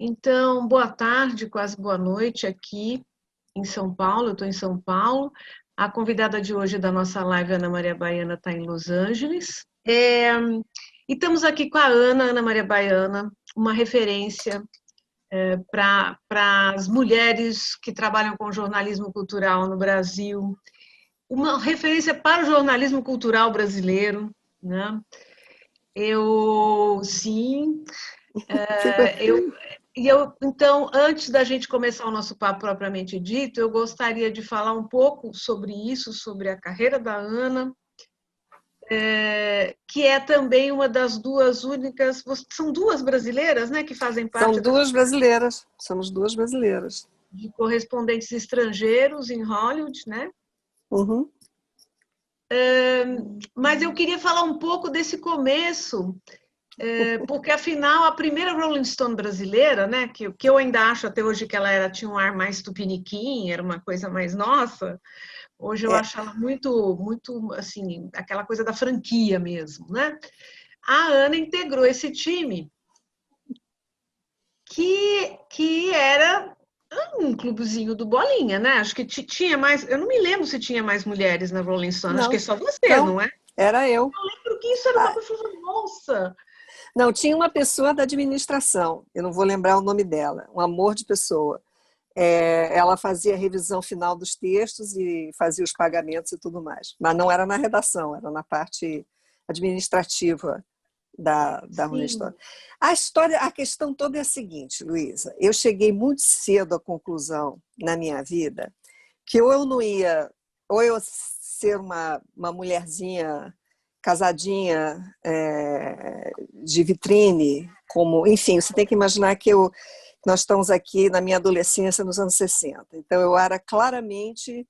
Então, boa tarde, quase boa noite aqui em São Paulo. Eu estou em São Paulo. A convidada de hoje da nossa live, Ana Maria Baiana, está em Los Angeles. E estamos aqui com a Ana Maria Baiana, uma referência para as mulheres que trabalham com jornalismo cultural no Brasil, uma referência para o jornalismo cultural brasileiro, né? Sim, então, antes da gente começar o nosso papo propriamente dito, eu gostaria de falar um pouco sobre isso, sobre a carreira da Ana, que é também uma das duas únicas, são duas brasileiras, né, que fazem São parte duas brasileiras, somos duas brasileiras. de correspondentes estrangeiros em Hollywood, né? Uhum. Mas eu queria falar um pouco desse começo, porque afinal a primeira Rolling Stone brasileira, né, que eu ainda acho até hoje que ela tinha um ar mais tupiniquim, era uma coisa mais nossa. Hoje eu É, acho ela muito assim, aquela coisa da franquia mesmo, né? A Ana integrou esse time que era um clubezinho do Bolinha, né? Acho que tinha mais, eu não me lembro se tinha mais mulheres na Rolling Stone, acho que é não, só você, não, não é? era eu. Porque isso era uma Ah, coisa, nossa. não, tinha uma pessoa da administração, eu não vou lembrar o nome dela, um amor de pessoa. Ela fazia a revisão final dos textos e fazia os pagamentos e tudo mais. Mas não era na redação, era na parte administrativa da Rolling Sim. Stone. A questão toda é a seguinte, Luísa, eu cheguei muito cedo à conclusão na minha vida que ou eu não ia, ou eu ser uma mulherzinha casadinha, de vitrine, como, enfim, você tem que imaginar que nós estamos aqui na minha adolescência nos anos 60. Então eu era claramente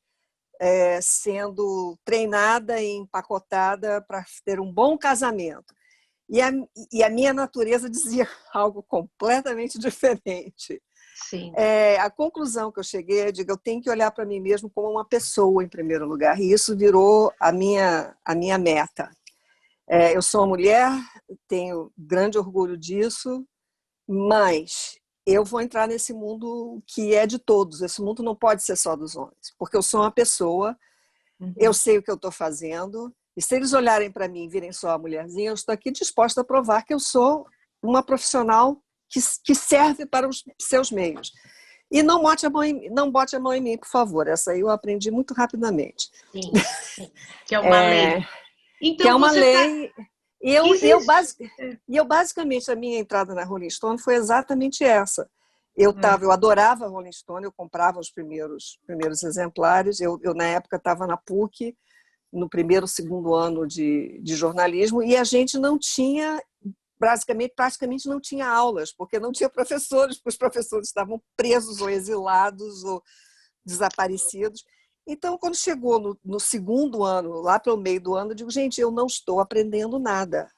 sendo treinada e empacotada para ter um bom casamento. E a, e a minha natureza dizia algo completamente diferente. Sim. A conclusão que eu cheguei é de que eu tenho que olhar para mim mesmo como uma pessoa, em primeiro lugar, e isso virou a minha meta. Eu sou uma mulher, tenho grande orgulho disso, mas eu vou entrar nesse mundo que é de todos. Esse mundo não pode ser só dos homens, porque eu sou uma pessoa, eu sei o que eu estou fazendo, e se eles olharem para mim e virem só a mulherzinha, eu estou aqui disposta a provar que eu sou uma profissional que serve para os seus meios. E não bote a mão em mim, por favor. Essa aí eu aprendi muito rapidamente. Sim, sim. Que é uma lei. Que é Então uma você tá. lei. E eu basicamente, a minha entrada na Rolling Stone foi exatamente essa. Eu adorava a Rolling Stone, eu comprava os primeiros exemplares. Eu na época estava na PUC, no primeiro, segundo ano de jornalismo, e a gente não tinha, praticamente não tinha aulas, porque não tinha professores, porque os professores estavam presos ou exilados ou desaparecidos. Então, quando chegou no segundo ano, lá pelo meio do ano, eu digo, gente, eu não estou aprendendo nada.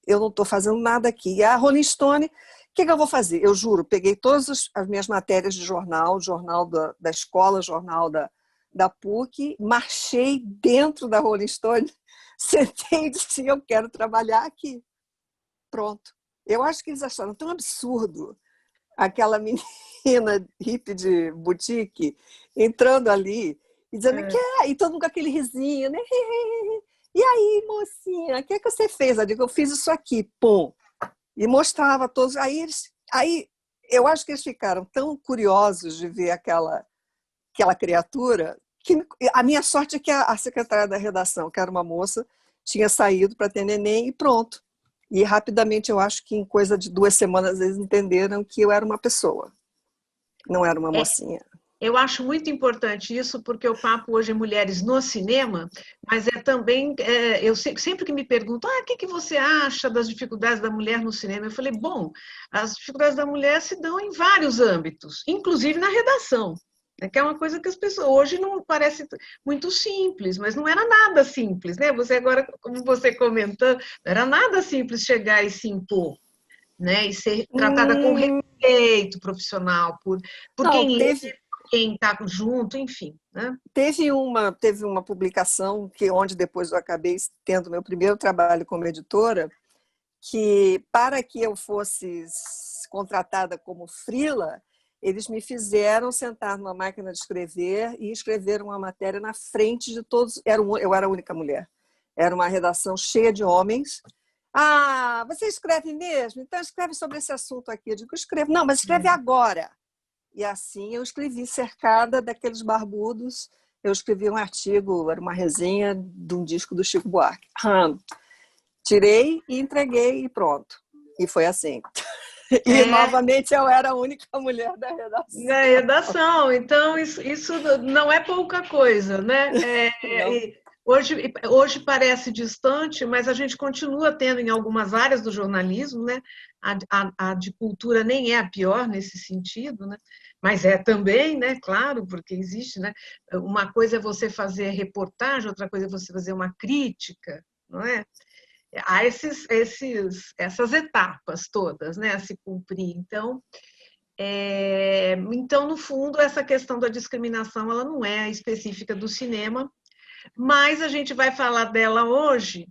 Eu não estou fazendo nada aqui. E a Rolling Stone, o que eu vou fazer? Eu juro, peguei todas as minhas matérias de jornal da escola, jornal da PUC, marchei dentro da Rolling Stone, sentei e disse, eu quero trabalhar aqui. Pronto. Eu acho que eles acharam tão absurdo aquela menina hippie de boutique entrando ali e dizendo que e todo mundo com aquele risinho, né? E aí, mocinha, o que é que você fez? Eu digo, eu fiz isso aqui, pum. E mostrava todos. Aí eu acho que eles ficaram tão curiosos de ver aquela criatura que a minha sorte é que a secretária da redação, que era uma moça, tinha saído para ter neném e pronto. E rapidamente eu acho que em coisa de 2 semanas eles entenderam que eu era uma pessoa, não era uma mocinha. Eu acho muito importante isso, porque o papo hoje é mulheres no cinema, mas é também, eu sempre que me perguntam, o que você acha das dificuldades da mulher no cinema? Eu falei, bom, as dificuldades da mulher se dão em vários âmbitos, inclusive na redação, né, que é uma coisa que as pessoas, hoje não parece muito simples, mas não era nada simples, né? Você agora, como você comentando, não era nada simples chegar e se impor, né? E ser tratada com respeito profissional, por Não, quem lê, quem está junto, enfim. Né? Teve uma publicação onde depois eu acabei tendo meu primeiro trabalho como editora, que para que eu fosse contratada como freela, eles me fizeram sentar numa máquina de escrever e escrever uma matéria na frente de todos. Eu era a única mulher. Era uma redação cheia de homens. Ah, você escreve mesmo? Então escreve sobre esse assunto aqui. Eu digo, escrevo. Não, mas escreve agora. E assim eu escrevi, cercada daqueles barbudos. Eu escrevi um artigo, era uma resenha de um disco do Chico Buarque. Tirei e entreguei e pronto. E foi assim. E, novamente, eu era a única mulher da redação. Na redação. Então, isso não é pouca coisa, né? Hoje parece distante, mas a gente continua tendo em algumas áreas do jornalismo, né? A de cultura nem é a pior nesse sentido, né? Mas é também, né? Claro, porque existe, né? Uma coisa é você fazer reportagem, outra coisa é você fazer uma crítica, não é? Há essas etapas todas, né, a se cumprir. Então, no fundo, essa questão da discriminação ela não é específica do cinema, mas a gente vai falar dela hoje,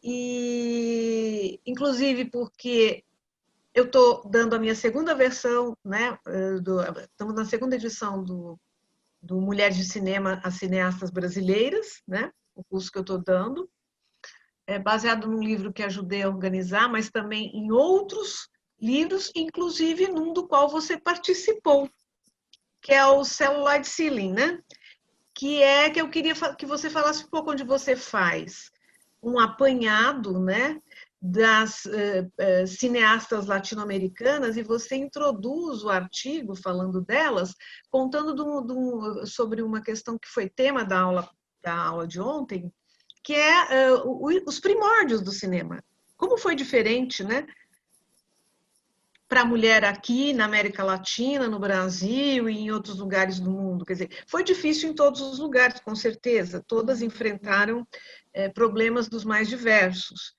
e inclusive porque eu estou dando a minha segunda versão, né, estamos na segunda edição do Mulheres de Cinema, as Cineastas Brasileiras, né, o curso que eu estou dando. É baseado num livro que ajudei a organizar, mas também em outros livros, inclusive num do qual você participou, que é o Celluloid Ceiling, né? Que eu queria que você falasse um pouco onde você faz um apanhado, né, das cineastas latino-americanas e você introduz o artigo falando delas, contando sobre uma questão que foi tema da aula de ontem, que é os primórdios do cinema. Como foi diferente, né? Para a mulher aqui na América Latina, no Brasil e em outros lugares do mundo. Quer dizer, foi difícil em todos os lugares, com certeza. Todas enfrentaram problemas dos mais diversos.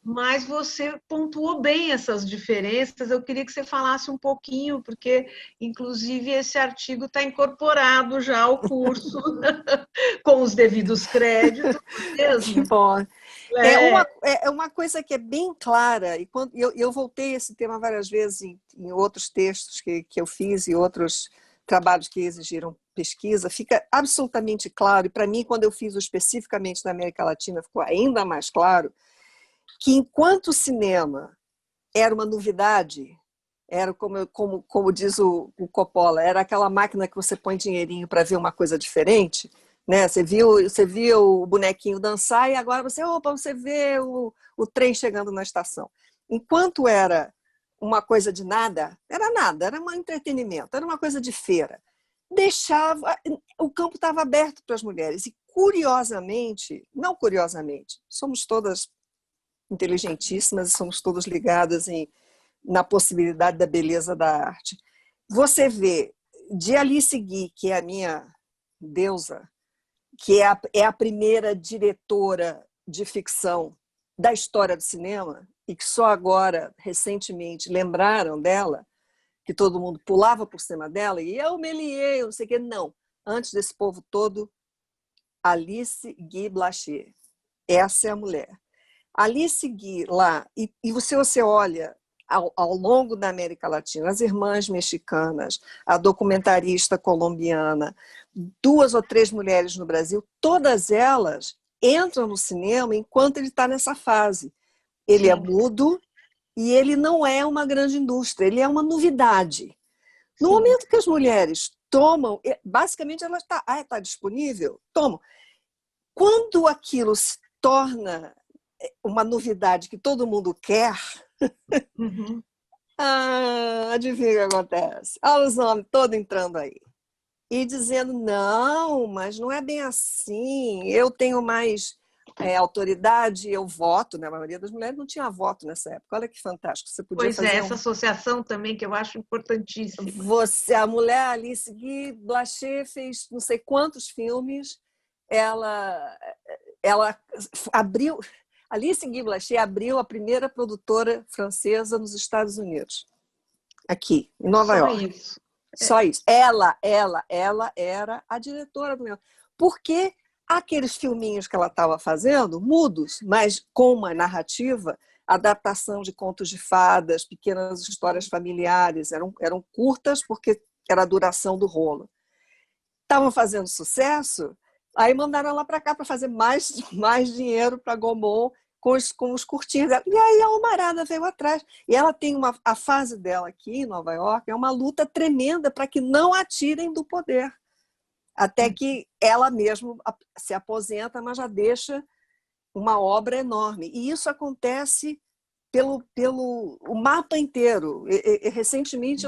Mas você pontuou bem essas diferenças. Eu queria que você falasse um pouquinho, porque, inclusive, esse artigo está incorporado já ao curso, com os devidos créditos, mesmo. Que bom. É uma coisa que é bem clara, e quando eu voltei a esse tema várias vezes em outros textos que eu fiz e outros trabalhos que exigiram pesquisa, fica absolutamente claro, e para mim, quando eu fiz especificamente na América Latina, ficou ainda mais claro, que enquanto o cinema era uma novidade, era como diz o Coppola, era aquela máquina que você põe dinheirinho para ver uma coisa diferente, né? Você viu o bonequinho dançar e agora você vê o trem chegando na estação. Enquanto era uma coisa de nada, era um entretenimento, era uma coisa de feira. O campo estava aberto para as mulheres e não curiosamente, somos todas inteligentíssimas e somos todas ligadas na possibilidade da beleza da arte. Você vê de Alice Guy, que é a minha deusa, que é a primeira diretora de ficção da história do cinema, e que só agora, recentemente, lembraram dela, que todo mundo pulava por cima dela, e eu Méliès, não sei o quê. Não. Antes desse povo todo, Alice Guy Blaché. Essa é a mulher. Alice Guy lá, e você olha ao longo da América Latina, as irmãs mexicanas, a documentarista colombiana, 2 ou 3 mulheres no Brasil, todas elas entram no cinema enquanto ele está nessa fase. Ele é mudo e ele não é uma grande indústria, ele é uma novidade. No momento que as mulheres tomam, basicamente ela está disponível, tomam. Quando aquilo se torna uma novidade que todo mundo quer, adivinha o que acontece? Olha os homens todos entrando aí. E dizendo, não, mas não é bem assim, eu tenho mais autoridade, eu voto, né? A maioria das mulheres não tinha voto nessa época. Olha que fantástico. Você podia fazer essa associação também que eu acho importantíssima. A mulher Alice Guy Blaché fez não sei quantos filmes, ela abriu... Alice Guy Blaché abriu a primeira produtora francesa nos Estados Unidos, aqui, em Nova York. Isso. Só isso. Ela era a diretora do meu. Porque aqueles filminhos que ela estava fazendo, mudos, mas com uma narrativa, adaptação de contos de fadas, pequenas histórias familiares, eram curtas porque era a duração do rolo. Estavam fazendo sucesso, aí mandaram ela para cá para fazer mais dinheiro para Gaumont com os curtinhos dela. E aí a Almarada veio atrás. E ela tem a fase dela aqui em Nova York, é uma luta tremenda para que não a tirem do poder. Até que ela mesma se aposenta, mas já deixa uma obra enorme. E isso acontece pelo o mapa inteiro. Recentemente,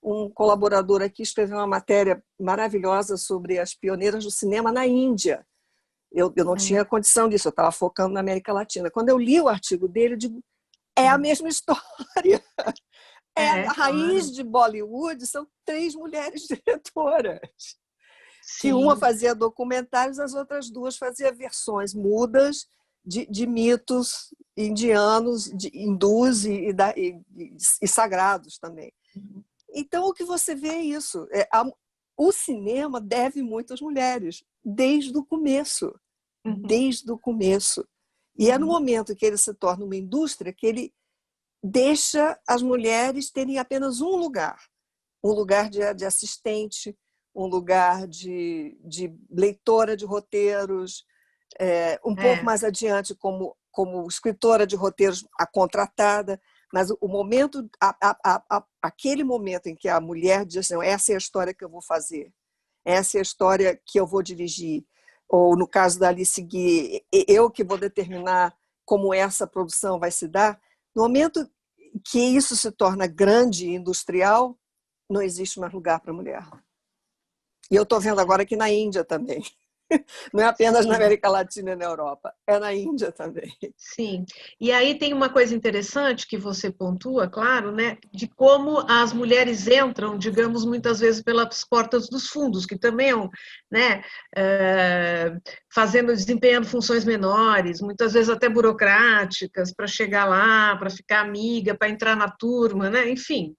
um colaborador aqui escreveu uma matéria maravilhosa sobre as pioneiras do cinema na Índia. Eu não tinha condição disso, eu estava focando na América Latina. Quando eu li o artigo dele, eu digo, é a mesma história. A raiz de Bollywood são 3 mulheres diretoras. Sim. Que uma fazia documentários, as outras 2 faziam versões mudas de mitos indianos, hindus e sagrados também. Então, o que você vê é isso. O cinema deve muito às mulheres, desde o começo. Desde o começo. E é no momento que ele se torna uma indústria que ele deixa as mulheres terem apenas um lugar de assistente, um lugar de leitora de roteiros, pouco mais adiante como escritora de roteiros, a contratada, mas o momento, aquele momento em que a mulher diz assim, essa é a história que eu vou fazer, essa é a história que eu vou dirigir, ou no caso da Alice Guy, eu que vou determinar como essa produção vai se dar, no momento que isso se torna grande e industrial, não existe mais lugar para a mulher. E eu estou vendo agora aqui na Índia também. Não é apenas na América Latina e na Europa, é na Índia também. Sim. E aí tem uma coisa interessante que você pontua, claro, né, de como as mulheres entram, digamos, muitas vezes pelas portas dos fundos, que também é né, desempenhando funções menores, muitas vezes até burocráticas, para chegar lá, para ficar amiga, para entrar na turma, né, enfim,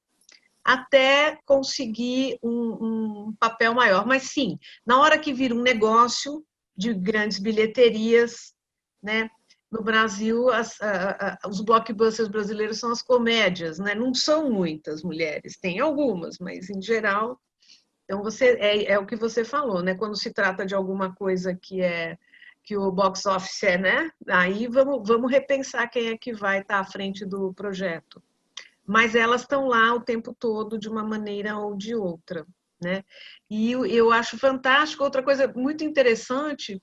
até conseguir um papel maior. Mas sim, na hora que vira um negócio de grandes bilheterias, né? No Brasil, os blockbusters brasileiros são as comédias, né? Não são muitas mulheres, tem algumas, mas em geral. Então, é o que você falou, né? Quando se trata de alguma coisa que o box office né? Aí vamos repensar quem é que vai estar à frente do projeto. Mas elas estão lá o tempo todo de uma maneira ou de outra, né? E eu acho fantástico, outra coisa muito interessante,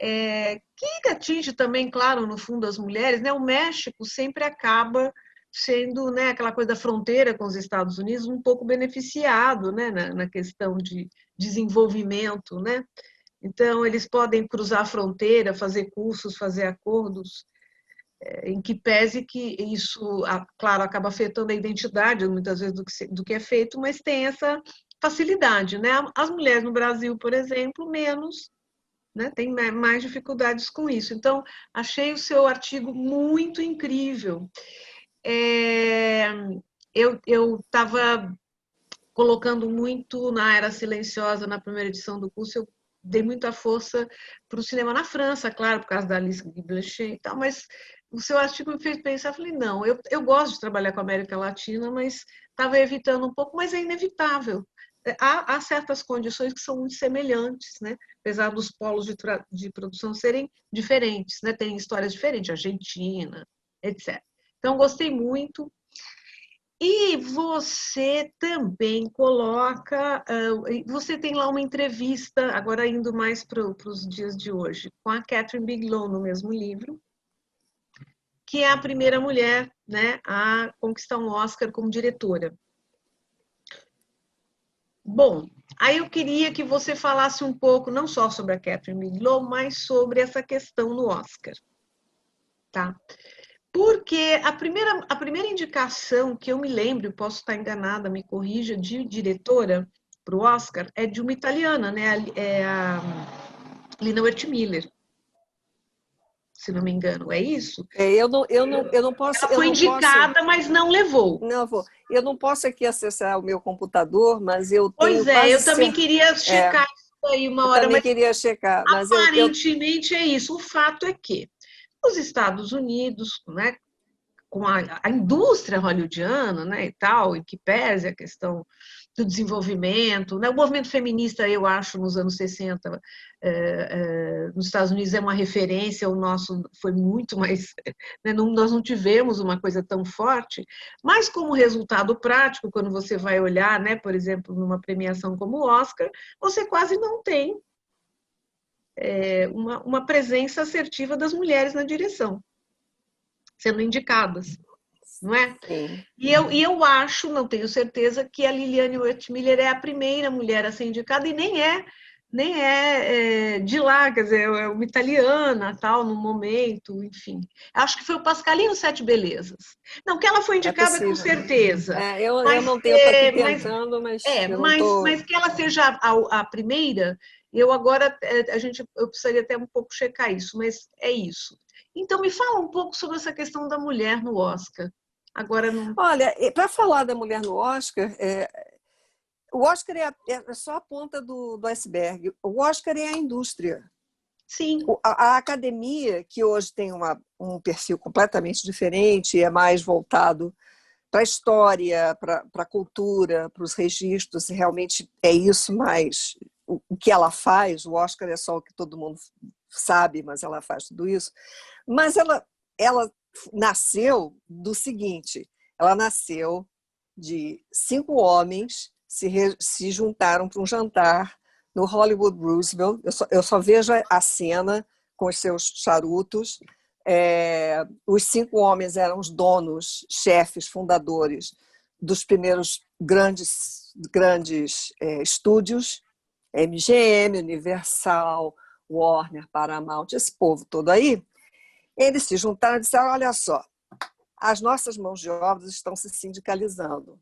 que atinge também, claro, no fundo as mulheres, né? O México sempre acaba sendo, né, aquela coisa da fronteira com os Estados Unidos um pouco beneficiado, né, na questão de desenvolvimento, né? Então, eles podem cruzar a fronteira, fazer cursos, fazer acordos, em que pese que isso, claro, acaba afetando a identidade, muitas vezes, do que é feito, mas tem essa facilidade, né? As mulheres no Brasil, por exemplo, menos, né? Tem mais dificuldades com isso. Então, achei o seu artigo muito incrível. Eu estava colocando muito na Era Silenciosa, na primeira edição do curso, eu dei muita força para o cinema na França, claro, por causa da Alice Guy Blanchet e tal, mas o seu artigo me fez pensar, falei, não, eu gosto de trabalhar com a América Latina, mas estava evitando um pouco, mas é inevitável. Há certas condições que são muito semelhantes, né? Apesar dos polos de produção serem diferentes, né? Tem histórias diferentes, Argentina, etc. Então, gostei muito. E você também coloca, você tem lá uma entrevista, agora indo mais para os dias de hoje, com a Kathryn Bigelow no mesmo livro, que é a primeira mulher, né, a conquistar um Oscar como diretora. Bom, aí eu queria que você falasse um pouco, não só sobre a Kathryn Bigelow, mas sobre essa questão no Oscar. Tá? Porque a primeira indicação que eu me lembro, posso estar enganada, me corrija, de diretora para o Oscar, é de uma italiana, né? É a Lina Wertmüller, se não me engano, é isso? Eu não posso. Ela foi indicada, mas não levou. Não, eu não posso aqui acessar o meu computador, mas eu tenho Pois é, eu também queria checar isso aí uma hora. Eu também queria checar, mas aparentemente é isso. O fato é que os Estados Unidos, né, com a indústria hollywoodiana, né, e tal, e que pese a questão do desenvolvimento, né? O movimento feminista, eu acho, nos anos 60, nos Estados Unidos é uma referência, o nosso foi muito mais, né, nós não tivemos uma coisa tão forte, mas como resultado prático, quando você vai olhar, né, por exemplo, numa premiação como o Oscar, você quase não tem uma presença assertiva das mulheres na direção, sendo indicadas, não é? Sim. E eu acho, não tenho certeza, que a Liliane Wurtmiller é a primeira mulher a ser indicada, e nem é de lá, quer dizer, é uma italiana, tal, no momento, enfim. Acho que foi o Pascalino Sete Belezas. Não, que ela foi É indicada com possível. certeza, Eu mas, não tenho, eu estou aqui mas, tentando, mas é, eu não mas, estou. mas que ela seja a primeira, eu agora, eu precisaria até um pouco checar isso, mas é isso. Então, me fala um pouco sobre essa questão da mulher no Oscar. Agora não. Olha, para falar da mulher no Oscar, o Oscar é só a ponta do iceberg. O Oscar é a indústria. Sim. A academia, que hoje tem um perfil completamente diferente, é mais voltado para a história, para a cultura, para os registros, realmente é isso mais o que ela faz. O Oscar é só o que todo mundo sabe, mas ela faz tudo isso. Mas ela nasceu do seguinte: ela nasceu de 5 homens se juntaram para um jantar no Hollywood Roosevelt. Eu só vejo a cena com os seus charutos. Os 5 homens eram os donos, chefes, fundadores dos primeiros grandes estúdios, MGM, Universal, Warner, Paramount, esse povo todo aí. Eles se juntaram e disseram: olha só, as nossas mãos de obra estão se sindicalizando,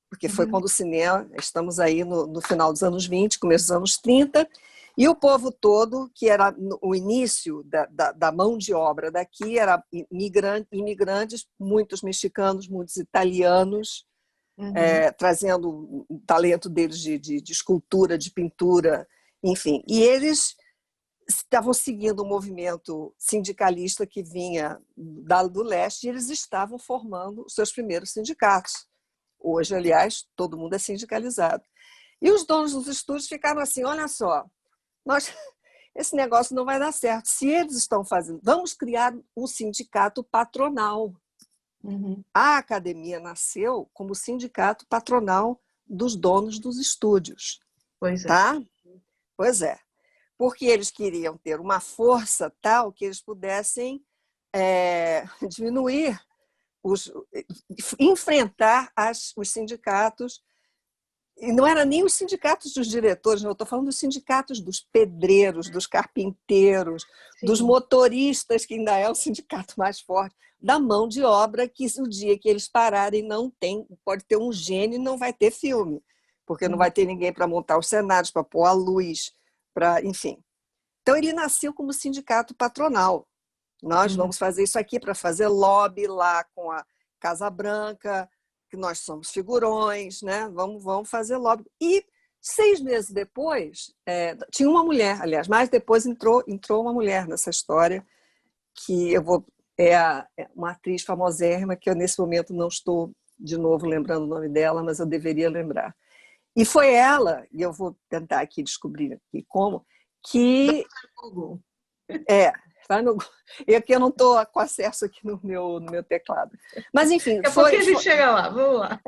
porque foi quando o cinema, estamos aí no final dos anos 20, começo dos anos 30, e o povo todo, que era o início da mão de obra daqui, era imigrantes, muitos mexicanos, muitos italianos, trazendo o talento deles de escultura, de pintura, enfim. E eles estavam seguindo um movimento sindicalista que vinha do leste, e eles estavam formando os seus primeiros sindicatos. Hoje, aliás, todo mundo é sindicalizado. E os donos dos estúdios ficaram assim: olha só, esse negócio não vai dar certo. Se eles estão fazendo, vamos criar um sindicato patronal. A academia nasceu como sindicato patronal dos donos dos estúdios. Pois é. Tá? Pois é. Porque eles queriam ter uma força tal que eles pudessem diminuir, enfrentar os sindicatos. E não era nem os sindicatos dos diretores, não, eu estou falando dos sindicatos dos pedreiros, dos carpinteiros, Sim. dos motoristas, que ainda é o sindicato mais forte, da mão de obra, que o dia que eles pararem não tem, pode ter um gênio e não vai ter filme, porque não vai ter ninguém para montar os cenários, para pôr a luz, enfim. Então ele nasceu como sindicato patronal. Nós vamos fazer isso aqui para fazer lobby lá com a Casa Branca, que nós somos figurões, né? Vamos fazer lobby. E 6 meses depois, tinha uma mulher, aliás, mas depois entrou uma mulher nessa história, que uma atriz famosérrima, que eu nesse momento não estou de novo lembrando o nome dela, mas eu deveria lembrar. E foi ela, e eu vou tentar aqui descobrir aqui como, que tá no... E aqui eu não estou com acesso aqui no meu teclado. Mas, enfim... Daqui a pouquinho a gente chega lá, vamos lá.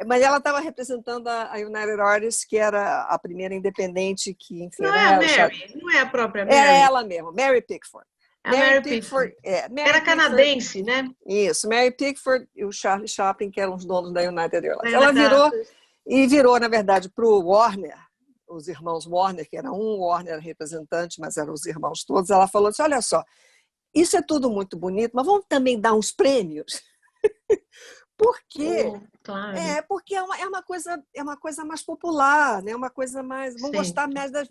Mas ela estava representando a United Artists, que era a primeira independente que, enfim... Não é a Mary, não é a própria Mary. Era ela mesma, Mary Pickford. Mary Pickford. Era canadense, né? Isso, Mary Pickford e o Charlie Chaplin, que eram os donos da United Airlines. Ela virou, na verdade, para o Warner, os irmãos Warner, que era um Warner representante, mas eram os irmãos todos. Ela falou assim: olha só, isso é tudo muito bonito, mas vamos também dar uns prêmios? Por quê? Claro. Porque é uma coisa mais popular, né? Uma coisa mais... Vão gostar mais da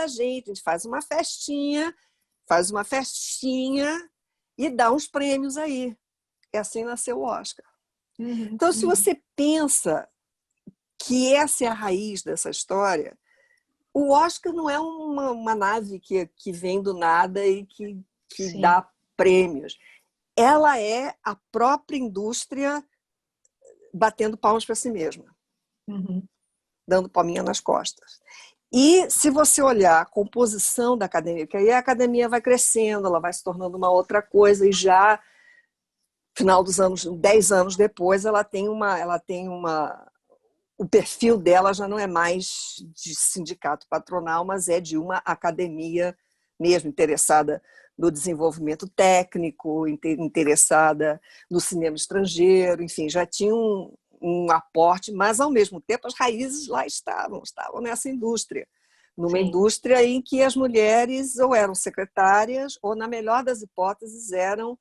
gente. A gente faz uma festinha e dá uns prêmios aí. E assim nasceu o Oscar. Então, se você pensa que essa é a raiz dessa história, o Oscar não é uma nave que vem do nada e que dá prêmios. ela é a própria indústria batendo palmas para si mesma, dando palminha nas costas. E se você olhar a composição da academia, porque aí a academia vai crescendo, ela vai se tornando uma outra coisa, e já final dos anos, 10 anos depois, o perfil dela já não é mais de sindicato patronal, mas é de uma academia mesmo, interessada no desenvolvimento técnico, interessada no cinema estrangeiro, enfim, já tinha um aporte, mas ao mesmo tempo as raízes lá estavam nessa indústria, numa indústria em que as mulheres ou eram secretárias ou, na melhor das hipóteses, eram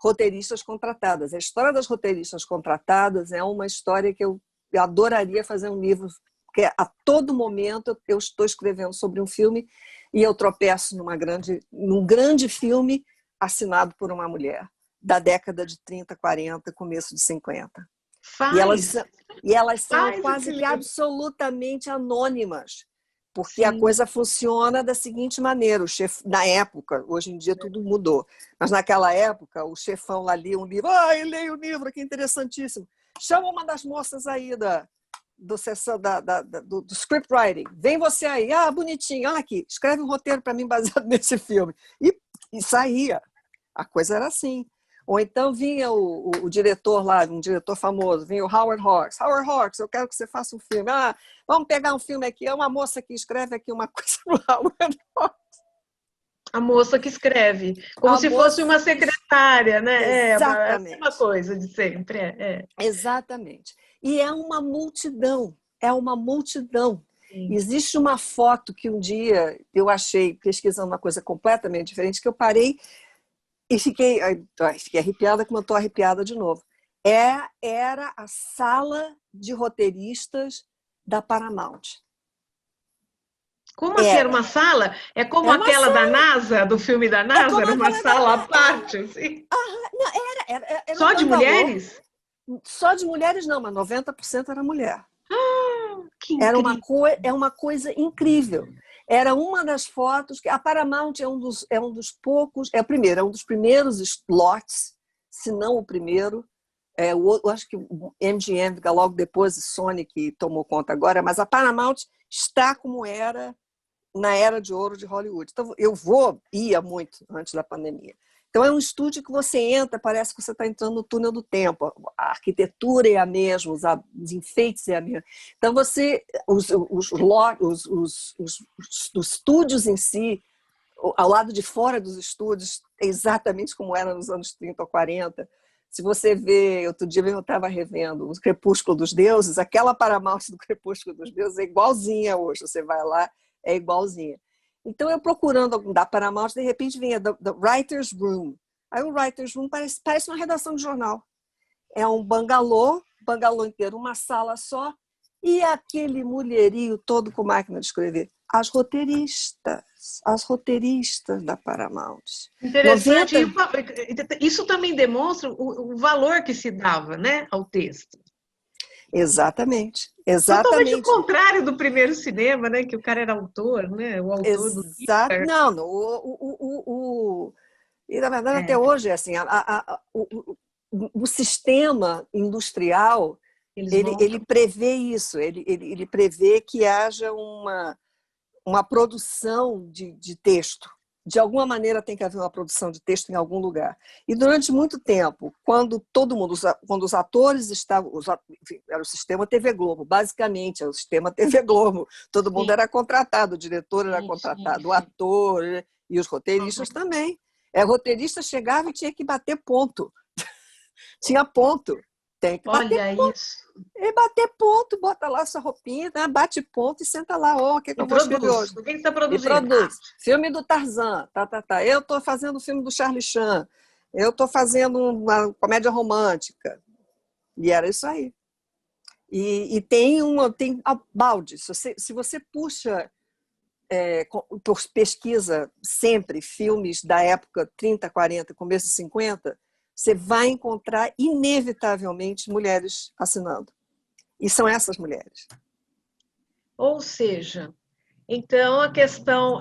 roteiristas contratadas. A história das roteiristas contratadas é uma história que eu adoraria fazer um livro, porque a todo momento eu estou escrevendo sobre um filme e eu tropeço num grande filme assinado por uma mulher, da década de 30, 40, começo de 50. E elas são quase que absolutamente anônimas, porque a coisa funciona da seguinte maneira: na época, hoje em dia tudo mudou, mas naquela época o chefão lá lia um livro, eu leio o livro, que interessantíssimo, chama uma das moças aí do scriptwriting, vem você aí, bonitinho, aqui, escreve um roteiro para mim baseado nesse filme, e saía, a coisa era assim. Ou então vinha o diretor lá, um diretor famoso, vinha o Howard Hawks, eu quero que você faça um filme. Vamos pegar um filme aqui, é uma moça que escreve aqui uma coisa no Howard Hawks. A moça que escreve, como se fosse uma secretária, né? Exatamente. É uma coisa de sempre. Exatamente. E é uma multidão. Existe uma foto que um dia eu achei, pesquisando uma coisa completamente diferente, que eu parei e fiquei arrepiada, como eu estou arrepiada de novo. Era a sala de roteiristas da Paramount. Como assim? Era uma sala? É como aquela da NASA, do filme da NASA? Era uma sala à parte, assim? Era só de mulheres? Só de mulheres não, mas 90% era mulher. Que incrível. É uma coisa incrível. Era uma das fotos que a Paramount é um dos poucos, é um dos primeiros slots, se não o primeiro. Eu acho que o MGM fica logo depois, e Sony que tomou conta agora, mas a Paramount está como era na era de ouro de Hollywood. Então eu ia muito antes da pandemia. Então é um estúdio que você entra, parece que você está entrando no túnel do tempo. A arquitetura é a mesma, os enfeites é a mesma. Então os estúdios em si, ao lado de fora dos estúdios, é exatamente como era nos anos 30 ou 40. Se você vê, outro dia eu estava revendo o Crepúsculo dos Deuses, aquela Paramount do Crepúsculo dos Deuses é igualzinha hoje. Você vai lá, é igualzinha. Então, eu procurando da Paramount, de repente vinha The Writer's Room. Aí o Writer's Room parece uma redação de jornal. É um bangalô inteiro, uma sala só, e aquele mulherio todo com máquina de escrever. As roteiristas da Paramount. Interessante. Isso também demonstra o valor que se dava, né, ao texto. Exatamente. Totalmente o contrário do primeiro cinema, né? Que o cara era autor, né? O autor do livro. Não, e na verdade até hoje é assim, o sistema industrial ele prevê isso, ele prevê que haja uma produção de texto. De alguma maneira tem que haver uma produção de texto em algum lugar. E durante muito tempo, quando os atores estavam... Enfim, era o sistema TV Globo, basicamente, era o sistema TV Globo. Todo mundo era contratado, o diretor era contratado, o ator e os roteiristas também. O roteirista chegava e tinha que bater ponto. Tinha ponto. Tem que bater ponto. E bater ponto, bota lá sua roupinha, né? Bate ponto e senta lá. O que eu vou escrever hoje? Quem está produzindo? E produz. Filme do Tarzan. Eu estou fazendo o filme do Charlie Chan. Eu estou fazendo uma comédia romântica. E era isso aí. E tem balde. Se você puxa por pesquisa sempre filmes da época 30, 40, começo de 50, você vai encontrar inevitavelmente mulheres assinando. E são essas mulheres. Ou seja, Então, a questão.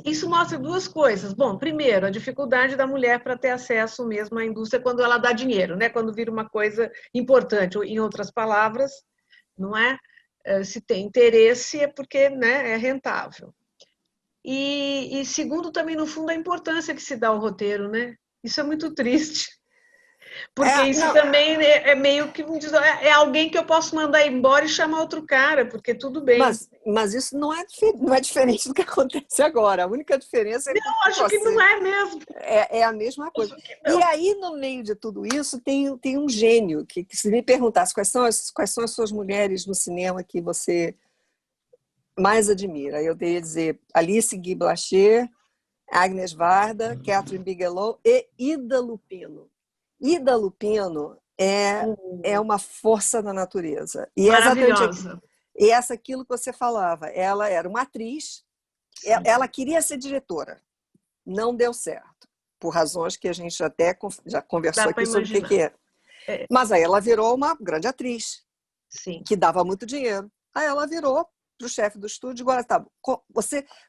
Isso mostra duas coisas. Bom, primeiro, a dificuldade da mulher para ter acesso mesmo à indústria quando ela dá dinheiro, né? Quando vira uma coisa importante. Ou, em outras palavras, não é? Se tem interesse é porque, né, é rentável. E segundo, também, no fundo, a importância que se dá ao roteiro, né? Isso é muito triste. Porque isso Não, também é meio que é alguém que eu posso mandar embora e chamar outro cara, porque tudo bem. mas isso não é diferente do que acontece agora. A única diferença é que Eu acho que não você é mesmo. é a mesma coisa. E aí, no meio de tudo isso, tem um gênio que se me perguntasse quais são as suas mulheres no cinema que você mais admira, eu teria dizer Alice Guy Blaché, Agnes Varda, Catherine Bigelow e Ida Lupino. Ida Lupino é uma força da natureza. E é exatamente Maravilhosa. e essa aquilo que você falava. Ela era uma atriz, ela queria ser diretora, não deu certo, por razões que a gente até já conversou Dá para aqui sobre o imaginar. que é. Mas aí ela virou uma grande atriz, Sim. que dava muito dinheiro. Aí ela virou para o chefe do estúdio, agora tá,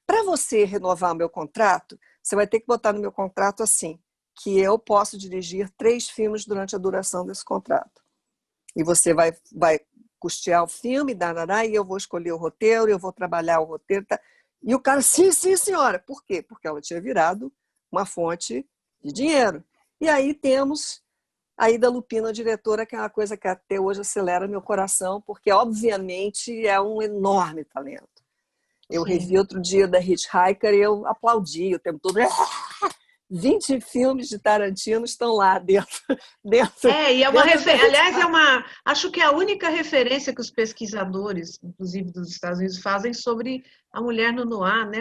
para você renovar o meu contrato, você vai ter que botar no meu contrato assim, que eu posso dirigir 3 filmes durante a duração desse contrato. E você vai custear o filme, e eu vou escolher o roteiro, eu vou trabalhar o roteiro. Tá? E o cara, sim, senhora. Por quê? Porque ela tinha virado uma fonte de dinheiro. E aí temos a Ida Lupino, a diretora, que é uma coisa que até hoje acelera meu coração, porque, obviamente, é um enorme talento. Eu revi outro dia da Hitchhiker e eu aplaudi o tempo todo. 20 filmes de Tarantino estão lá dentro. E é uma referência. Aliás, acho que é a única referência que os pesquisadores, inclusive dos Estados Unidos, fazem sobre a mulher no noir, né?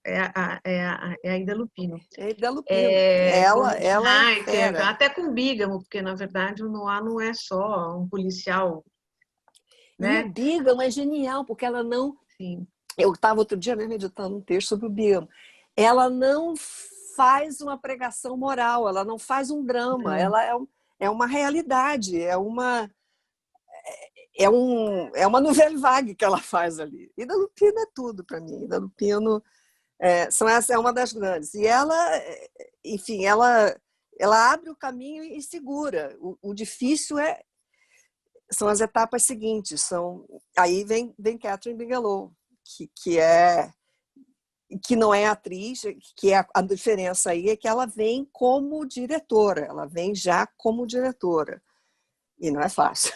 É a Ida Lupino. É a Ida Lupino. Ela é Hitchhiker, fera. até com Bígamo, porque na verdade o noir não é só um policial, né? E o Bígamo é genial, porque ela não. Sim. Eu estava outro dia mesmo editando um texto sobre o Bígamo. Ela não faz uma pregação moral, ela não faz um drama, ela é uma realidade, é uma novela vague que ela faz ali. Ida Lupino é tudo para mim. Ida Lupino é uma das grandes. E ela, enfim, ela abre o caminho e segura. O difícil são as etapas seguintes. Aí vem Catherine Bigelow, que não é atriz, que é a diferença aí é que ela vem como diretora, ela vem já como diretora. E não é fácil.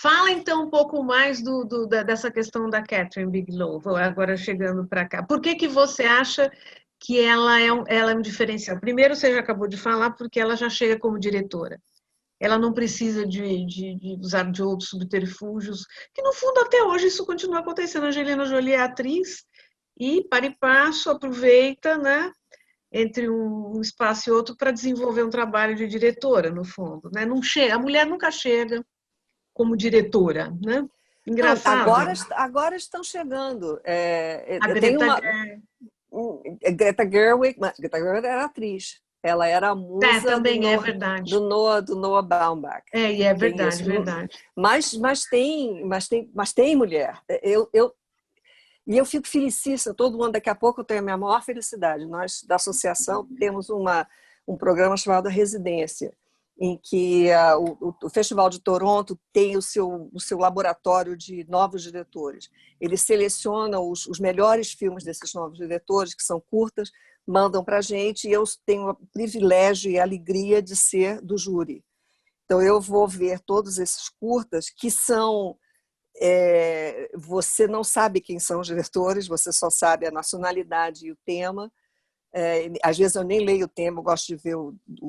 Fala então um pouco mais dessa questão da Catherine Bigelow, agora chegando para cá. Por que você acha que ela é um diferencial? Primeiro, você já acabou de falar, porque ela já chega como diretora. Ela não precisa de usar de outros subterfúgios, que no fundo até hoje isso continua acontecendo. A Angelina Jolie é atriz e, para e passo, aproveita, né, entre um espaço e outro para desenvolver um trabalho de diretora, no fundo. Né? Não chega, a mulher nunca chega como diretora, né? Não, Engraçado. agora estão chegando. A Tem Greta uma Greta Gerwig, mas Greta Gerwig era atriz. Ela era a musa também é verdade. do Noah Baumbach. E é verdade, isso. Verdade. Mas tem mulher. E eu fico felicíssima, todo ano, daqui a pouco eu tenho a minha maior felicidade. Nós, da associação, temos um programa chamado Residência, em que o Festival de Toronto tem o seu laboratório de novos diretores. Ele seleciona os melhores filmes desses novos diretores, que são curtas, mandam para a gente, e eu tenho o privilégio e a alegria de ser do júri. Então, eu vou ver todos esses curtas que são... você não sabe quem são os diretores, você só sabe a nacionalidade e o tema. Às vezes eu nem leio o tema, eu gosto de ver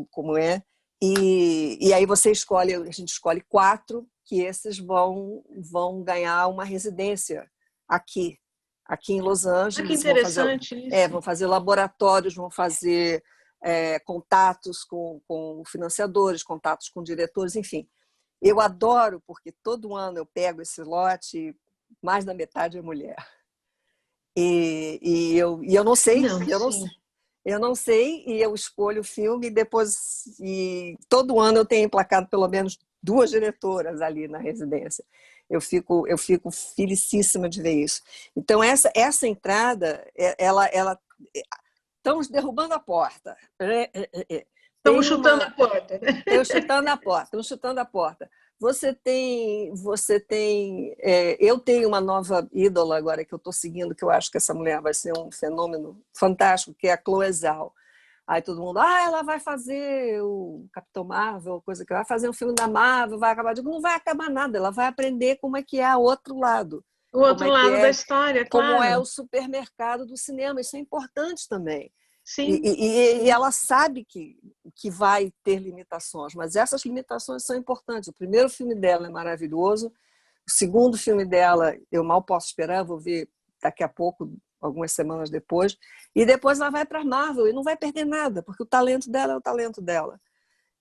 como é. E aí a gente escolhe 4, que esses vão ganhar uma residência aqui em Los Angeles. Que interessante isso. Vão fazer laboratórios, vão fazer contatos com financiadores, contatos com diretores, enfim. Eu adoro, porque todo ano eu pego esse lote, mais da metade é mulher. E eu não sei, eu não sei, e eu escolho o filme, e todo ano eu tenho emplacado pelo menos 2 diretoras ali na residência. Eu fico felicíssima de ver isso. Então, essa entrada, ela estamos derrubando a porta. Estamos chutando a porta, né? Estamos chutando a porta. Eu tenho uma nova ídola agora que eu estou seguindo, que eu acho que essa mulher vai ser um fenômeno fantástico, que é a Chloe Zhao. Aí todo mundo, ela vai fazer o Capitão Marvel, coisa que vai fazer um filme da Marvel, vai acabar. Eu digo, não vai acabar nada, ela vai aprender como é que é o outro lado. O outro lado da história, claro. Como é o supermercado do cinema, isso é importante também. Sim. E ela sabe que vai ter limitações, mas essas limitações são importantes. O primeiro filme dela é maravilhoso, o segundo filme dela eu mal posso esperar, vou ver daqui a pouco, algumas semanas depois, e depois ela vai para a Marvel e não vai perder nada, porque o talento dela é o talento dela.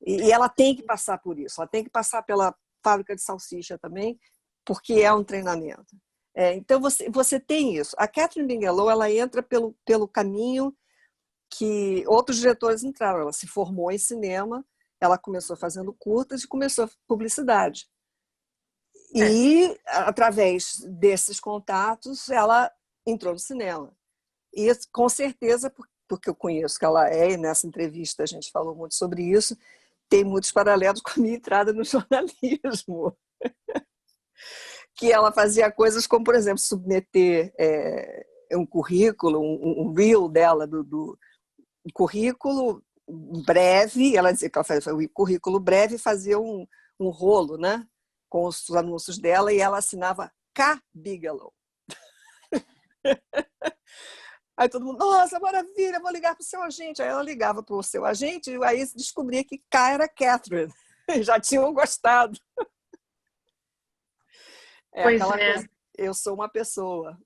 E ela tem que passar por isso, ela tem que passar pela fábrica de salsicha também, porque é um treinamento. Então você tem isso. A Catherine Bigelow, ela entra pelo caminho que outros diretores entraram. Ela se formou em cinema, ela começou fazendo curtas e começou publicidade. E, através desses contatos, ela entrou no cinema. E, com certeza, porque eu conheço que ela e nessa entrevista a gente falou muito sobre isso, tem muitos paralelos com a minha entrada no jornalismo. Que ela fazia coisas como, por exemplo, submeter um currículo, um reel dela do currículo breve, ela dizia que ela fazia o currículo breve, fazia um rolo, né, com os anúncios dela, e ela assinava K. Bigelow. Aí todo mundo, nossa, maravilha, vou ligar para o seu agente. Aí ela ligava para o seu agente e aí descobria que K era Catherine. Já tinham gostado. Pois aquela é. coisa, eu sou uma pessoa,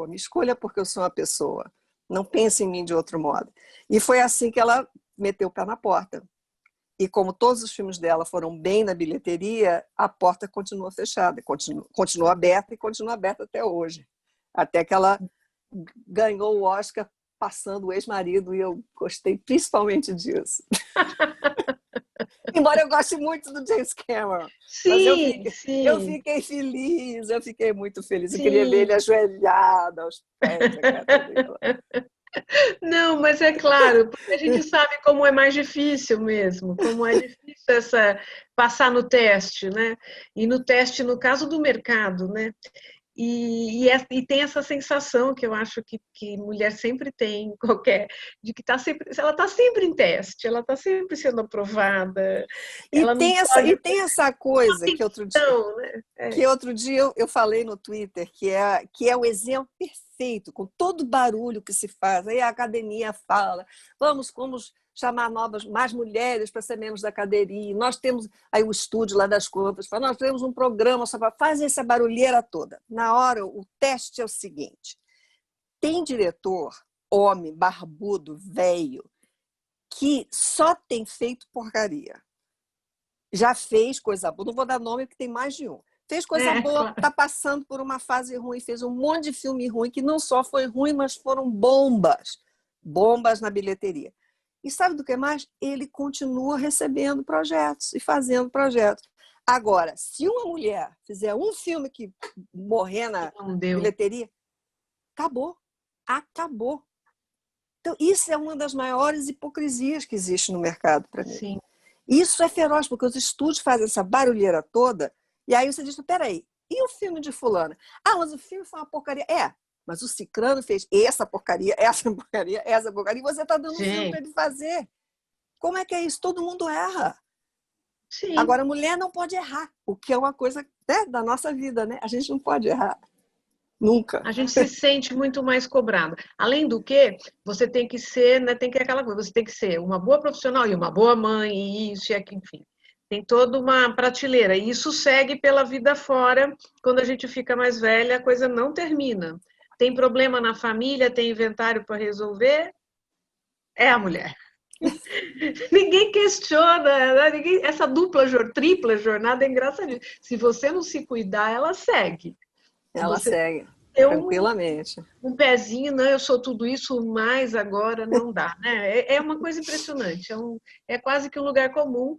me escolha porque eu sou uma pessoa. Não pense em mim de outro modo. E foi assim que ela meteu o pé na porta. E como todos os filmes dela foram bem na bilheteria, a porta continua fechada, continua aberta e continua aberta até hoje. Até que ela ganhou o Oscar passando o ex-marido, e eu gostei principalmente disso. Embora eu goste muito do James Cameron. Sim, mas sim. eu fiquei feliz, eu fiquei muito feliz. Sim. Eu queria ver ele ajoelhado aos pés da Catarina. Não, mas é claro, porque a gente sabe como é mais difícil mesmo, como é difícil passar no teste, né? E no teste, no caso do mercado, né? E tem essa sensação que eu acho que mulher sempre tem, de que ela está sempre em teste, ela está sempre sendo aprovada. E tem essa coisa que outro dia, né? que outro dia eu falei no Twitter, que é o exemplo perfeito, com todo o barulho que se faz. Aí a academia fala, vamos chamar mais mulheres para ser membros da academia. Nós temos aí o estúdio lá das contas, nós temos um programa só para fazer essa barulheira toda. Na hora, o teste é o seguinte: tem diretor, homem, barbudo, velho, que só tem feito porcaria. Já fez coisa boa, não vou dar nome porque tem mais de um. Fez coisa boa, está passando por uma fase ruim, fez um monte de filme ruim, que não só foi ruim, mas foram bombas na bilheteria. E sabe do que mais? Ele continua recebendo projetos e fazendo projetos. Agora, se uma mulher fizer um filme que morrer na bilheteria, acabou. Então, isso é uma das maiores hipocrisias que existe no mercado para mim. Sim. Isso é feroz, porque os estúdios fazem essa barulheira toda, e aí você diz, peraí, e o filme de fulano? Mas o filme foi uma porcaria. Mas o cicrano fez essa porcaria, e você está dando um filme para ele fazer. Como é que é isso? Todo mundo erra. Sim. Agora, a mulher não pode errar, o que é uma coisa, né, da nossa vida, né? A gente não pode errar. Nunca. A gente se sente muito mais cobrada. Além do que, você tem que ser, né, tem que aquela coisa, você tem que ser uma boa profissional e uma boa mãe, e isso e aquilo, enfim. Tem toda uma prateleira. E isso segue pela vida fora. Quando a gente fica mais velha, a coisa não termina. Tem problema na família, tem inventário para resolver, é a mulher. Ninguém questiona, né? Essa tripla jornada é engraçadíssima. Se você não se cuidar, ela segue. Ela segue, tranquilamente. Um pezinho, não, eu sou tudo isso, mas agora não dá, né? É uma coisa impressionante, é quase que um lugar comum,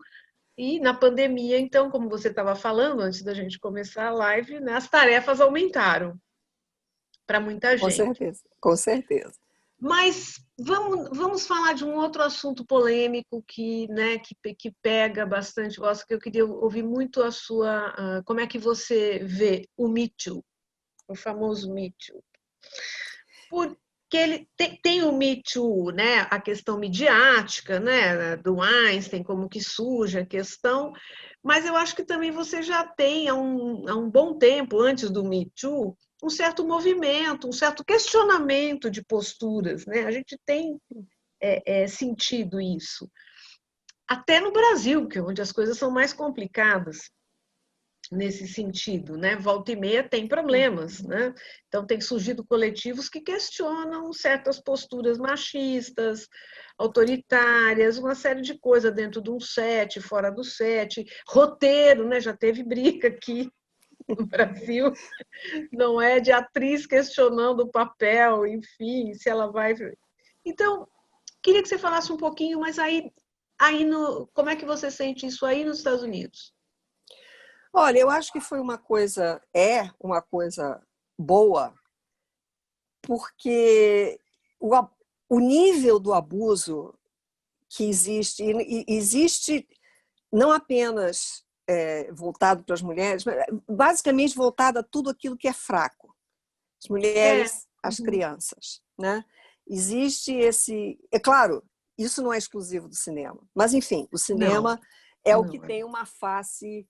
E na pandemia, então, como você estava falando antes da gente começar a live, né, as tarefas aumentaram para muita Com gente. certeza, com certeza. Mas vamos falar de um outro assunto polêmico que, né, que pega bastante, gosto, que eu queria ouvir muito a sua, como é que você vê o Me Too, o famoso Me Too. Porque ele tem o Me Too, né, a questão midiática, né, do Einstein, como que surge a questão, mas eu acho que também você já tem há um bom tempo, antes do Me Too, um certo movimento, um certo questionamento de posturas, né? A gente tem sentido isso. Até no Brasil, que é onde as coisas são mais complicadas nesse sentido, né? Volta e meia tem problemas, né? Então tem surgido coletivos que questionam certas posturas machistas, autoritárias, uma série de coisas dentro de um set, fora do set, roteiro, né? Já teve briga aqui no Brasil, não é de atriz questionando o papel, enfim, se ela vai. Então, queria que você falasse um pouquinho, mas aí como é que você sente isso aí nos Estados Unidos? Olha, eu acho que é uma coisa boa, porque o nível do abuso que existe, e existe não apenas voltado para as mulheres, mas basicamente voltado a tudo aquilo que é fraco. As É, mulheres, as uhum, crianças, né? Existe esse... É claro, isso não é exclusivo do cinema, mas, enfim, o não, cinema é o que não é. tem uma face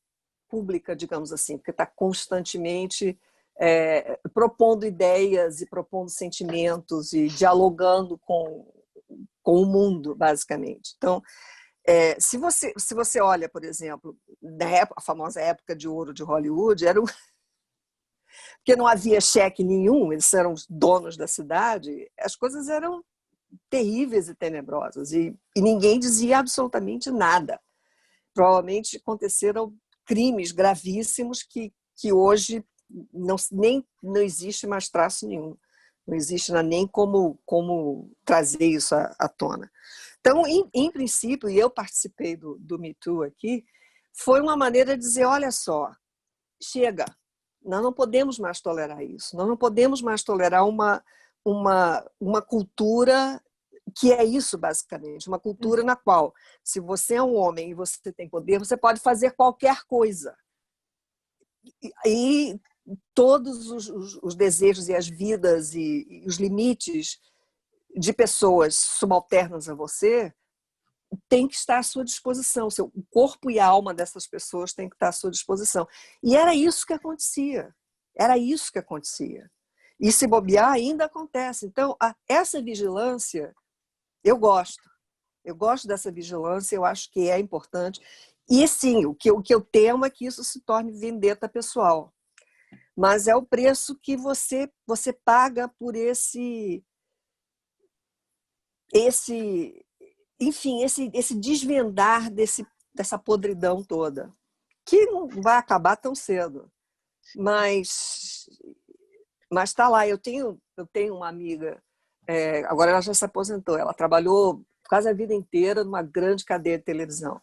pública, digamos assim, porque está constantemente propondo ideias e propondo sentimentos e dialogando com o mundo, basicamente. Então, se você olha, por exemplo, a famosa época de ouro de Hollywood, porque não havia cheque nenhum, eles eram os donos da cidade, as coisas eram terríveis e tenebrosas, e ninguém dizia absolutamente nada. Provavelmente aconteceram crimes gravíssimos que hoje não existe mais traço nenhum. Não existe nem como trazer isso à tona. Então, em princípio, e eu participei do Me Too aqui, foi uma maneira de dizer, olha só, chega, nós não podemos mais tolerar isso, nós não podemos mais tolerar uma cultura que é isso, basicamente, uma cultura na qual, se você é um homem e você tem poder, você pode fazer qualquer coisa. E todos os desejos e as vidas e os limites de pessoas subalternas a você tem que estar à sua disposição. O corpo e a alma dessas pessoas têm que estar à sua disposição. E era isso que acontecia. Era isso que acontecia. E se bobear, ainda acontece. Então, essa vigilância, eu gosto. Eu gosto dessa vigilância, eu acho que é importante. E sim, o que eu temo é que isso se torne vendetta pessoal. Mas é o preço que você paga por enfim, esse desvendar dessa podridão toda, que não vai acabar tão cedo. Mas está lá. Eu tenho uma amiga, agora ela já se aposentou, ela trabalhou quase a vida inteira numa grande cadeia de televisão.